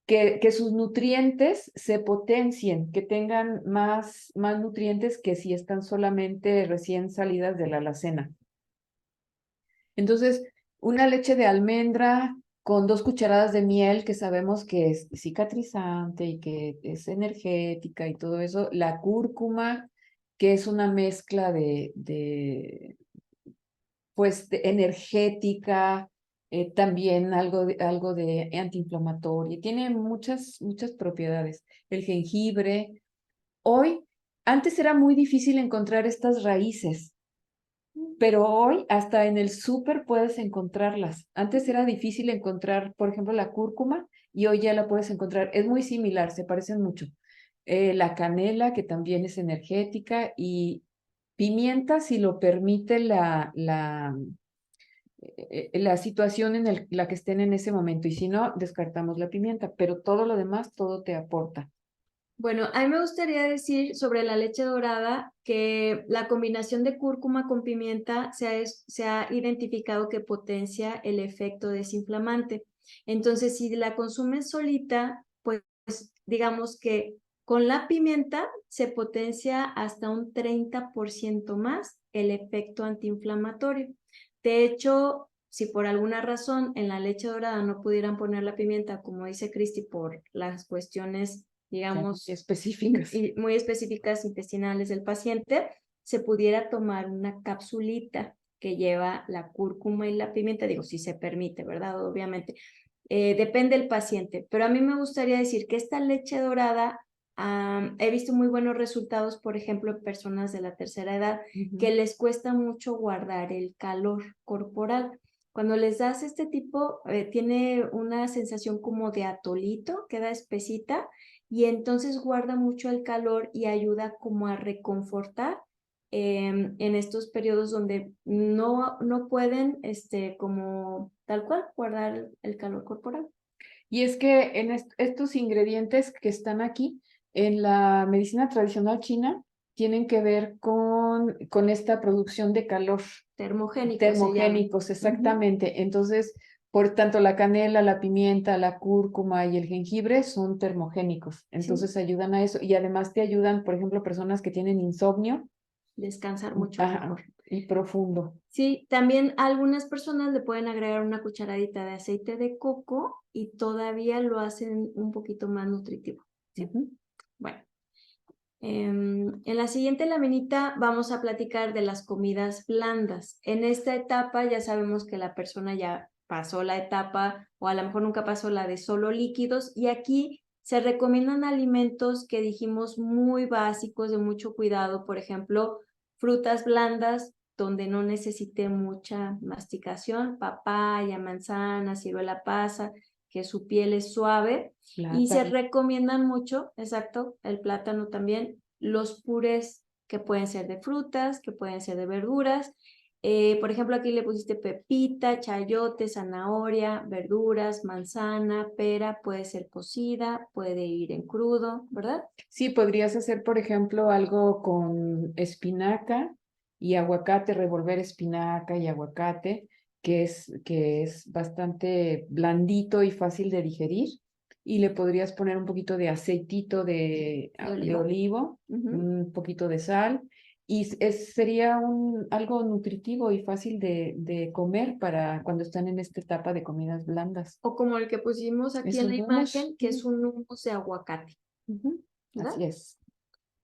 que sus nutrientes se potencien, que tengan más nutrientes que si están solamente recién salidas de la alacena. Entonces, una leche de almendra con 2 cucharadas de miel, que sabemos que es cicatrizante y que es energética y todo eso. La cúrcuma, que es una mezcla pues energética, también algo de antiinflamatorio, tiene muchas propiedades. El jengibre. Hoy Antes era muy difícil encontrar estas raíces, pero hoy hasta en el súper puedes encontrarlas. Antes era difícil encontrar, por ejemplo, la cúrcuma y hoy ya la puedes encontrar. Es muy similar, se parecen mucho. La canela, que también es energética, y pimienta, si lo permite la situación en la que estén en ese momento. Y si no, descartamos la pimienta, pero todo lo demás, todo te aporta. Bueno, a mí me gustaría decir sobre la leche dorada que la combinación de cúrcuma con pimienta se ha identificado que potencia el efecto desinflamante. Entonces, si la consumes solita, pues digamos que con la pimienta se potencia hasta un 30% más el efecto antiinflamatorio. De hecho, si por alguna razón en la leche dorada no pudieran poner la pimienta, como dice Cristi, por las cuestiones digamos, específicas. muy específicas intestinales del paciente, se pudiera tomar una capsulita que lleva la cúrcuma y la pimienta, digo, si se permite, ¿verdad? Obviamente. Depende del paciente, pero a mí me gustaría decir que esta leche dorada, he visto muy buenos resultados, por ejemplo, en personas de la tercera edad, que les cuesta mucho guardar el calor corporal. Cuando les das este tipo, tiene una sensación como de atolito, queda espesita, y entonces guarda mucho el calor y ayuda como a reconfortar en estos periodos donde no pueden, como tal cual, guardar el calor corporal. Y es que en estos ingredientes que están aquí, en la medicina tradicional china, tienen que ver con esta producción de calor. Termogénicos, exactamente. Entonces, por tanto, la canela, la pimienta, la cúrcuma y el jengibre son termogénicos. Entonces, ayudan a eso. Y además te ayudan, por ejemplo, personas que tienen insomnio. Descansar mucho mejor. Y profundo. Sí, también a algunas personas le pueden agregar una cucharadita de aceite de coco y todavía lo hacen un poquito más nutritivo. ¿Sí? Bueno. En la siguiente laminita vamos a platicar de las comidas blandas. En esta etapa ya sabemos que la persona ya pasó la etapa o a lo mejor nunca pasó la de solo líquidos y aquí se recomiendan alimentos que dijimos muy básicos, de mucho cuidado, por ejemplo, frutas blandas donde no necesite mucha masticación, papaya, manzana, ciruela pasa, que su piel es suave. Plátano. Y se recomiendan mucho, exacto, el plátano también, los purés que pueden ser de frutas, que pueden ser de verduras. Por ejemplo, aquí le pusiste pepita, chayote, zanahoria, verduras, manzana, pera, puede ser cocida, puede ir en crudo, ¿verdad? Sí, podrías hacer, por ejemplo, algo con espinaca y aguacate, revolver espinaca y aguacate, que es bastante blandito y fácil de digerir. Y le podrías poner un poquito de aceitito de olivo, un poquito de sal, y sería algo nutritivo y fácil de comer para cuando están en esta etapa de comidas blandas. O como el que pusimos aquí en la imagen, que es un hummus de aguacate. Así es.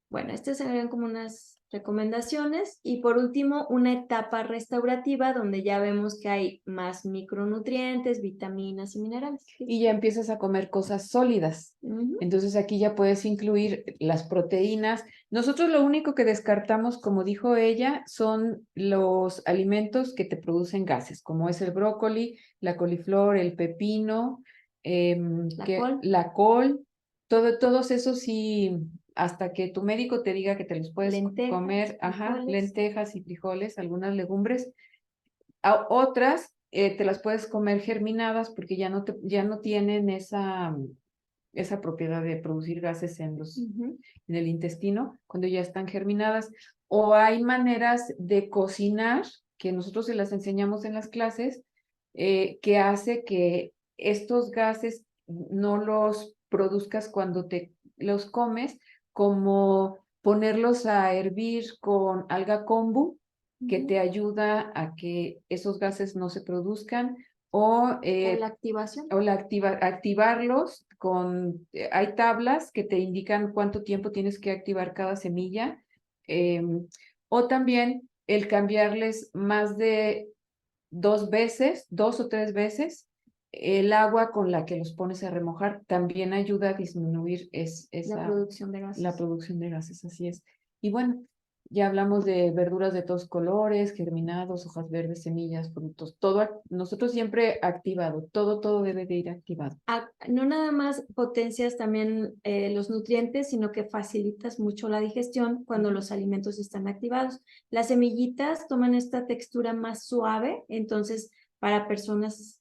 Bueno, estas serían como unas recomendaciones. Y por último, una etapa restaurativa donde ya vemos que hay más micronutrientes, vitaminas y minerales. Y ya empiezas a comer cosas sólidas. Entonces aquí ya puedes incluir las proteínas. Nosotros lo único que descartamos, como dijo ella, son los alimentos que te producen gases, como es el brócoli, la coliflor, el pepino, la col. Todos esos sí, hasta que tu médico te diga que te los puedes comer, lentejas y frijoles, algunas legumbres. Otras te las puedes comer germinadas porque ya no tienen esa propiedad de producir gases en el intestino cuando ya están germinadas. O hay maneras de cocinar que nosotros se las enseñamos en las clases que hace que estos gases no los produzcas cuando te los comes, como ponerlos a hervir con alga kombu, que te ayuda a que esos gases no se produzcan, o la activación. O activarlos hay tablas que te indican cuánto tiempo tienes que activar cada semilla, o también el cambiarles más de 2 o 3 veces el agua con la que los pones a remojar también ayuda a disminuir la producción de gases. La producción de gases, así es. Y bueno, ya hablamos de verduras de todos colores, germinados, hojas verdes, semillas, frutos, todo, nosotros siempre activado, todo debe de ir activado. No nada más potencias también los nutrientes, sino que facilitas mucho la digestión cuando los alimentos están activados. Las semillitas toman esta textura más suave, entonces para personas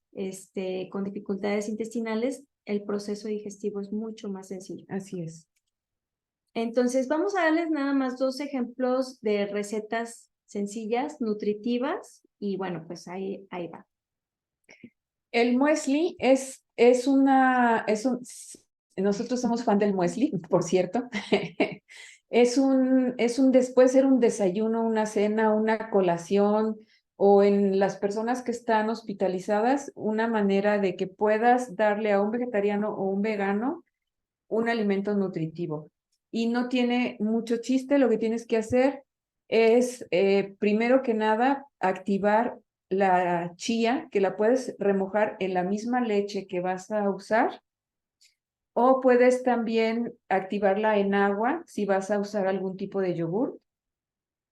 con dificultades intestinales, el proceso digestivo es mucho más sencillo. Así es. Entonces vamos a darles nada más 2 ejemplos de recetas sencillas, nutritivas, y bueno, pues ahí va. El muesli nosotros somos fan del muesli, por cierto. Puede ser un desayuno, una cena, una colación, o en las personas que están hospitalizadas, una manera de que puedas darle a un vegetariano o un vegano un alimento nutritivo. Y no tiene mucho chiste, lo que tienes que hacer es, primero que nada, activar la chía, que la puedes remojar en la misma leche que vas a usar, o puedes también activarla en agua si vas a usar algún tipo de yogur.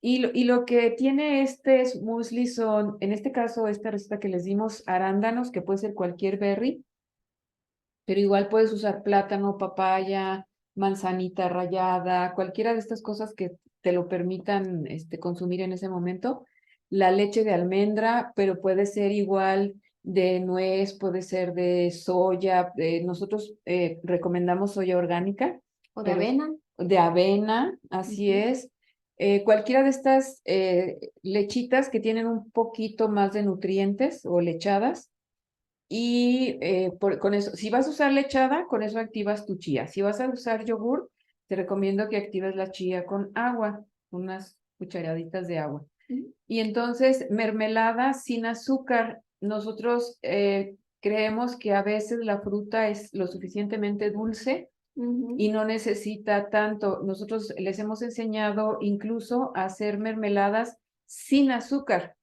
Y lo que tiene este muesli son, en este caso, esta receta que les dimos, arándanos, que puede ser cualquier berry, pero igual puedes usar plátano, papaya, manzanita rallada, cualquiera de estas cosas que te lo permitan consumir en ese momento. La leche de almendra, pero puede ser igual de nuez, puede ser de soya. Nosotros recomendamos soya orgánica. O de Pero avena. de avena, así es. Cualquiera de estas lechitas que tienen un poquito más de nutrientes o lechadas. Y con eso, si vas a usar lechada, con eso activas tu chía. Si vas a usar yogur, te recomiendo que actives la chía con agua, unas cucharaditas de agua. Y entonces, mermelada sin azúcar. Nosotros creemos que a veces la fruta es lo suficientemente dulce y no necesita tanto. Nosotros les hemos enseñado incluso a hacer mermeladas sin azúcar,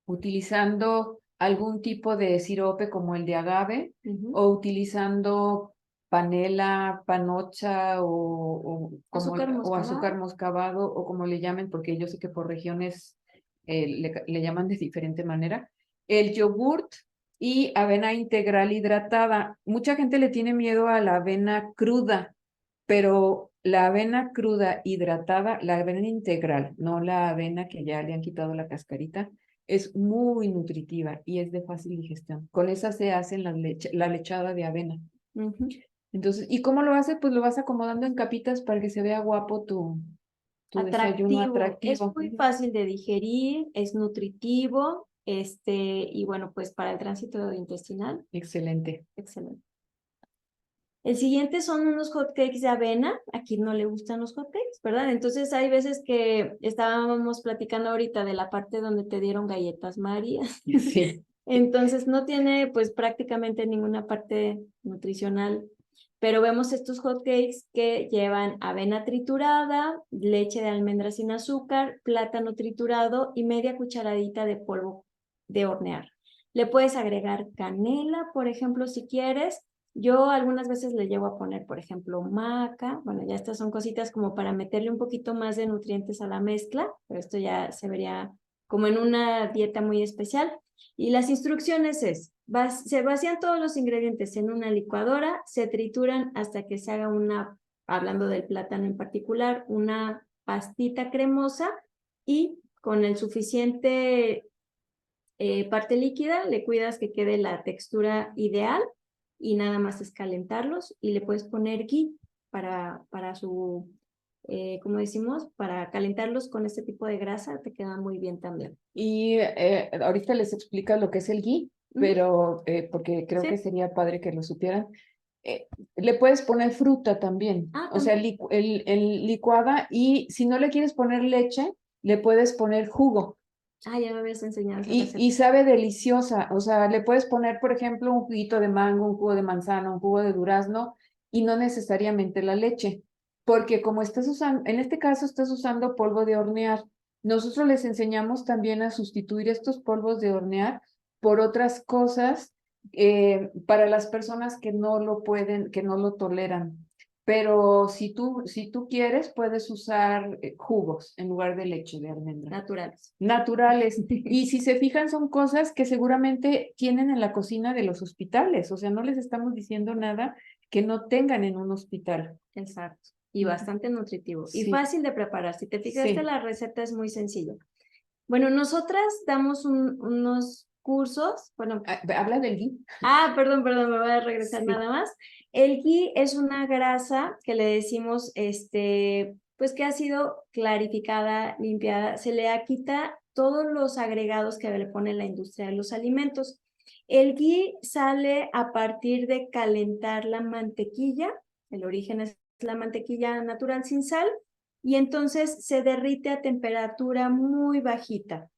utilizando algún tipo de sirope como el de agave o utilizando panela, panocha o azúcar moscabado o como le llamen, porque yo sé que por regiones le llaman de diferente manera. El yogurt y avena integral hidratada. Mucha gente le tiene miedo a la avena cruda, pero la avena cruda hidratada, la avena integral, no la avena que ya le han quitado la cascarita, es muy nutritiva y es de fácil digestión. Con esa se hacen la lechada de avena. Entonces, ¿y cómo lo haces? Pues lo vas acomodando en capitas para que se vea guapo tu desayuno Es atractivo. muy fácil de digerir, es nutritivo, y bueno, pues para el tránsito intestinal, Excelente. excelente. El siguiente son unos hotcakes de avena. Aquí no le gustan los hotcakes, ¿verdad? Entonces hay veces que estábamos platicando ahorita de la parte donde te dieron galletas María. Sí. Entonces no tiene pues prácticamente ninguna parte nutricional, pero vemos estos hotcakes que llevan avena triturada, leche de almendra sin azúcar, plátano triturado y media cucharadita de polvo de hornear. Le puedes agregar canela, por ejemplo, si quieres. Yo algunas veces le llevo a poner, por ejemplo, maca. Bueno, ya estas son cositas como para meterle un poquito más de nutrientes a la mezcla, pero esto ya se vería como en una dieta muy especial. Y las instrucciones se vacían todos los ingredientes en una licuadora, se trituran hasta que se haga hablando del plátano en particular, una pastita cremosa y con el suficiente parte líquida le cuidas que quede la textura ideal y nada más es calentarlos y le puedes poner ghee para su, como decimos, para calentarlos con este tipo de grasa, te queda muy bien también. Y ahorita les explica lo que es el ghee, pero porque creo que sería padre que lo supieran. Le puedes poner fruta también, o sea, licuada, y si no le quieres poner leche, le puedes poner jugo. Ya me habías enseñado esa receta. Y sabe deliciosa, o sea, le puedes poner, por ejemplo, un juguito de mango, un jugo de manzana, un jugo de durazno, y no necesariamente la leche, porque como estás usando, en este caso estás usando polvo de hornear, nosotros les enseñamos también a sustituir estos polvos de hornear por otras cosas para las personas que no lo pueden, que no lo toleran. pero si tú quieres, puedes usar jugos en lugar de leche de almendra. Naturales. Naturales. Y si se fijan, son cosas que seguramente tienen en la cocina de los hospitales. O sea, no les estamos diciendo nada que no tengan en un hospital. Exacto. Y bastante nutritivo. Y Sí. fácil de preparar. Si te fijaste, Sí. la receta es muy sencilla. Bueno, nosotras damos unos cursos. Bueno, Habla del ghee. perdón, me voy a regresar Sí. nada más. El ghee es una grasa que le decimos, pues que ha sido clarificada, limpiada, se le quita todos los agregados que le pone la industria de los alimentos. El ghee sale a partir de calentar la mantequilla, el origen es la mantequilla natural sin sal, y entonces se derrite a temperatura muy bajita.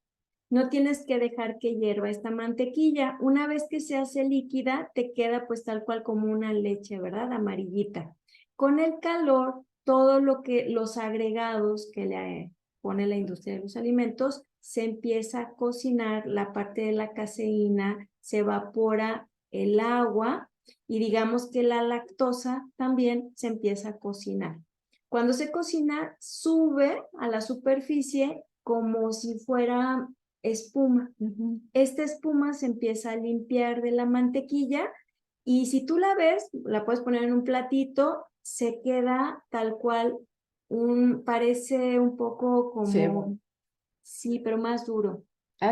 No tienes que dejar que hierva esta mantequilla. Una vez que se hace líquida, te queda pues tal cual como una leche, ¿verdad? Amarillita. Con el calor, todo los agregados que le pone la industria de los alimentos, se empieza a cocinar la parte de la caseína, se evapora el agua y digamos que la lactosa también se empieza a cocinar. Cuando se cocina, sube a la superficie como si fuera espuma. Esta espuma se empieza a limpiar de la mantequilla y si tú la ves, la puedes poner en un platito, se queda tal cual, parece un poco como... Cebo. Sí, pero más duro.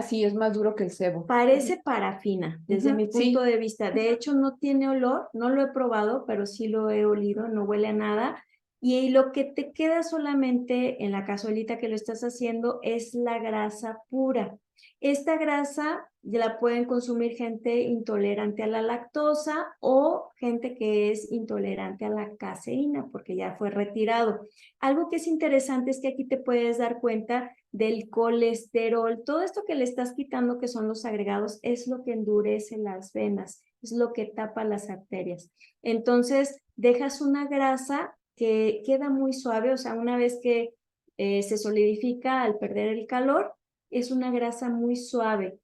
Sí, es más duro que el cebo. Parece parafina, desde mi punto Sí. de vista. De hecho, no tiene olor, no lo he probado, pero sí lo he olido, no huele a nada. Y lo que te queda solamente en la cazuelita que lo estás haciendo es la grasa pura. Esta grasa la pueden consumir gente intolerante a la lactosa o gente que es intolerante a la caseína porque ya fue retirado. Algo que es interesante es que aquí te puedes dar cuenta del colesterol. Todo esto que le estás quitando, que son los agregados, es lo que endurece las venas, es lo que tapa las arterias. Entonces, dejas una grasa que queda muy suave, o sea, una vez que se solidifica al perder el calor, es una grasa muy suave.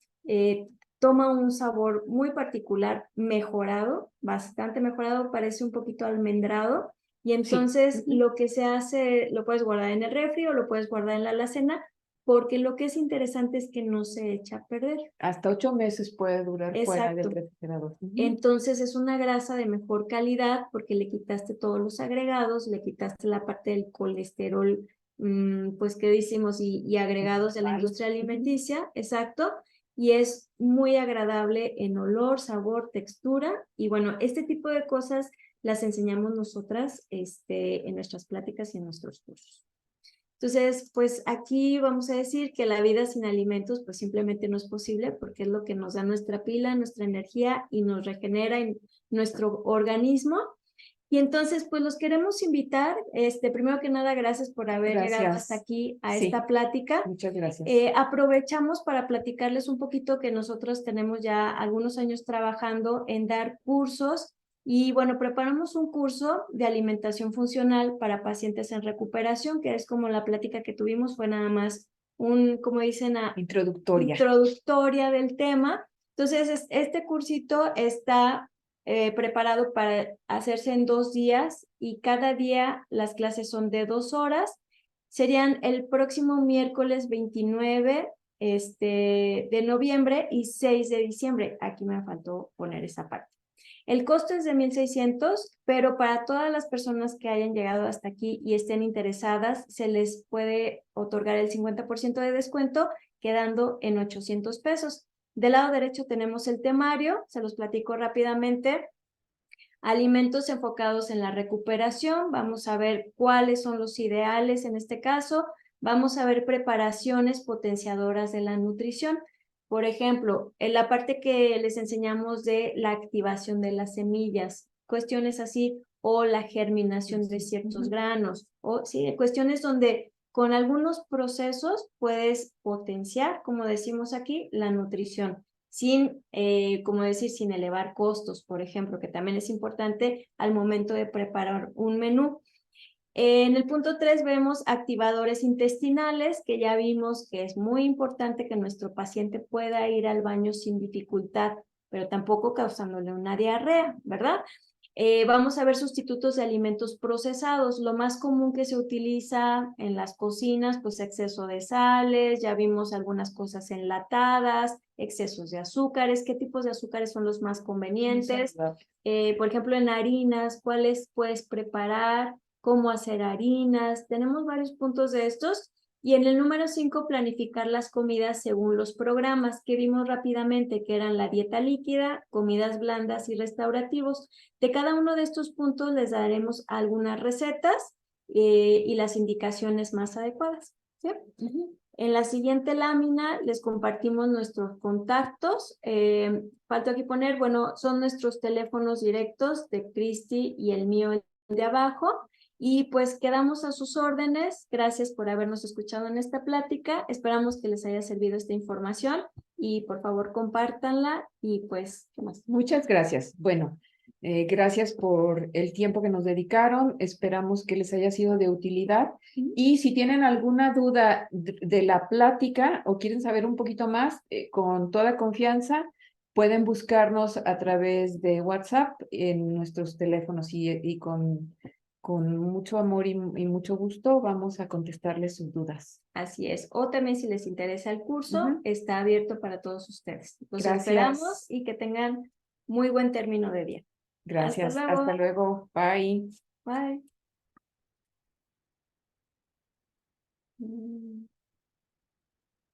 Toma un sabor muy particular, mejorado, bastante mejorado, parece un poquito almendrado. Y entonces lo que se hace, lo puedes guardar en el refri o lo puedes guardar en la alacena, porque lo que es interesante es que no se echa a perder. Hasta 8 meses puede durar fuera del Exacto. refrigerador. Entonces es una grasa de mejor calidad porque le quitaste todos los agregados, le quitaste la parte del colesterol, pues que decimos, y agregados de la industria alimenticia, exacto, y es muy agradable en olor, sabor, textura, y bueno, este tipo de cosas las enseñamos nosotras en nuestras pláticas y en nuestros cursos. Entonces, pues aquí vamos a decir que la vida sin alimentos pues simplemente no es posible porque es lo que nos da nuestra pila, nuestra energía y nos regenera en nuestro organismo. Y entonces, pues los queremos invitar, primero que nada, gracias por haber llegado hasta aquí a esta plática. Muchas gracias. Aprovechamos para platicarles un poquito que nosotros tenemos ya algunos años trabajando en dar cursos y bueno, preparamos un curso de alimentación funcional para pacientes en recuperación, que es como la plática que tuvimos, fue nada más como dicen, introductoria del tema. Entonces, este cursito está preparado para hacerse en 2 días y cada día las clases son de 2 horas. Serían el próximo miércoles 29 de noviembre y 6 de diciembre. Aquí me faltó poner esa parte. El costo es de 1,600, pero para todas las personas que hayan llegado hasta aquí y estén interesadas, se les puede otorgar el 50% de descuento, quedando en 800 pesos. Del lado derecho tenemos el temario, se los platico rápidamente. Alimentos enfocados en la recuperación, vamos a ver cuáles son los ideales en este caso, vamos a ver preparaciones potenciadoras de la nutrición. Por ejemplo, en la parte que les enseñamos de la activación de las semillas, cuestiones así, o la germinación de ciertos granos, o sí, cuestiones donde con algunos procesos puedes potenciar, como decimos aquí, la nutrición sin, como decir, sin elevar costos, por ejemplo, que también es importante al momento de preparar un menú. En el punto 3 vemos activadores intestinales, que ya vimos que es muy importante que nuestro paciente pueda ir al baño sin dificultad, pero tampoco causándole una diarrea, ¿verdad? Vamos a ver sustitutos de alimentos procesados. Lo más común que se utiliza en las cocinas, pues exceso de sales, ya vimos algunas cosas enlatadas, excesos de azúcares. ¿Qué tipos de azúcares son los más convenientes? Por ejemplo, en harinas, ¿cuáles puedes preparar? ¿Cómo hacer harinas? Tenemos varios puntos de estos. Y en el número 5, planificar las comidas según los programas que vimos rápidamente, que eran la dieta líquida, comidas blandas y restaurativos. De cada uno de estos puntos les daremos algunas recetas y las indicaciones más adecuadas, ¿sí? En la siguiente lámina les compartimos nuestros contactos. Falta aquí poner, bueno, son nuestros teléfonos directos de Cristi y el mío de abajo. Y pues quedamos a sus órdenes. Gracias por habernos escuchado en esta plática. Esperamos que les haya servido esta información y por favor compártanla y pues, ¿qué más? Muchas gracias. Bueno, gracias por el tiempo que nos dedicaron. Esperamos que les haya sido de utilidad. Y si tienen alguna duda de la plática o quieren saber un poquito más, con toda confianza, pueden buscarnos a través de WhatsApp en nuestros teléfonos y con mucho amor y mucho gusto vamos a contestarles sus dudas. Así es. O también si les interesa el curso, está abierto para todos ustedes. Los Gracias. esperamos y que tengan muy buen término de día. Gracias. Hasta luego. Hasta luego. Bye. Bye.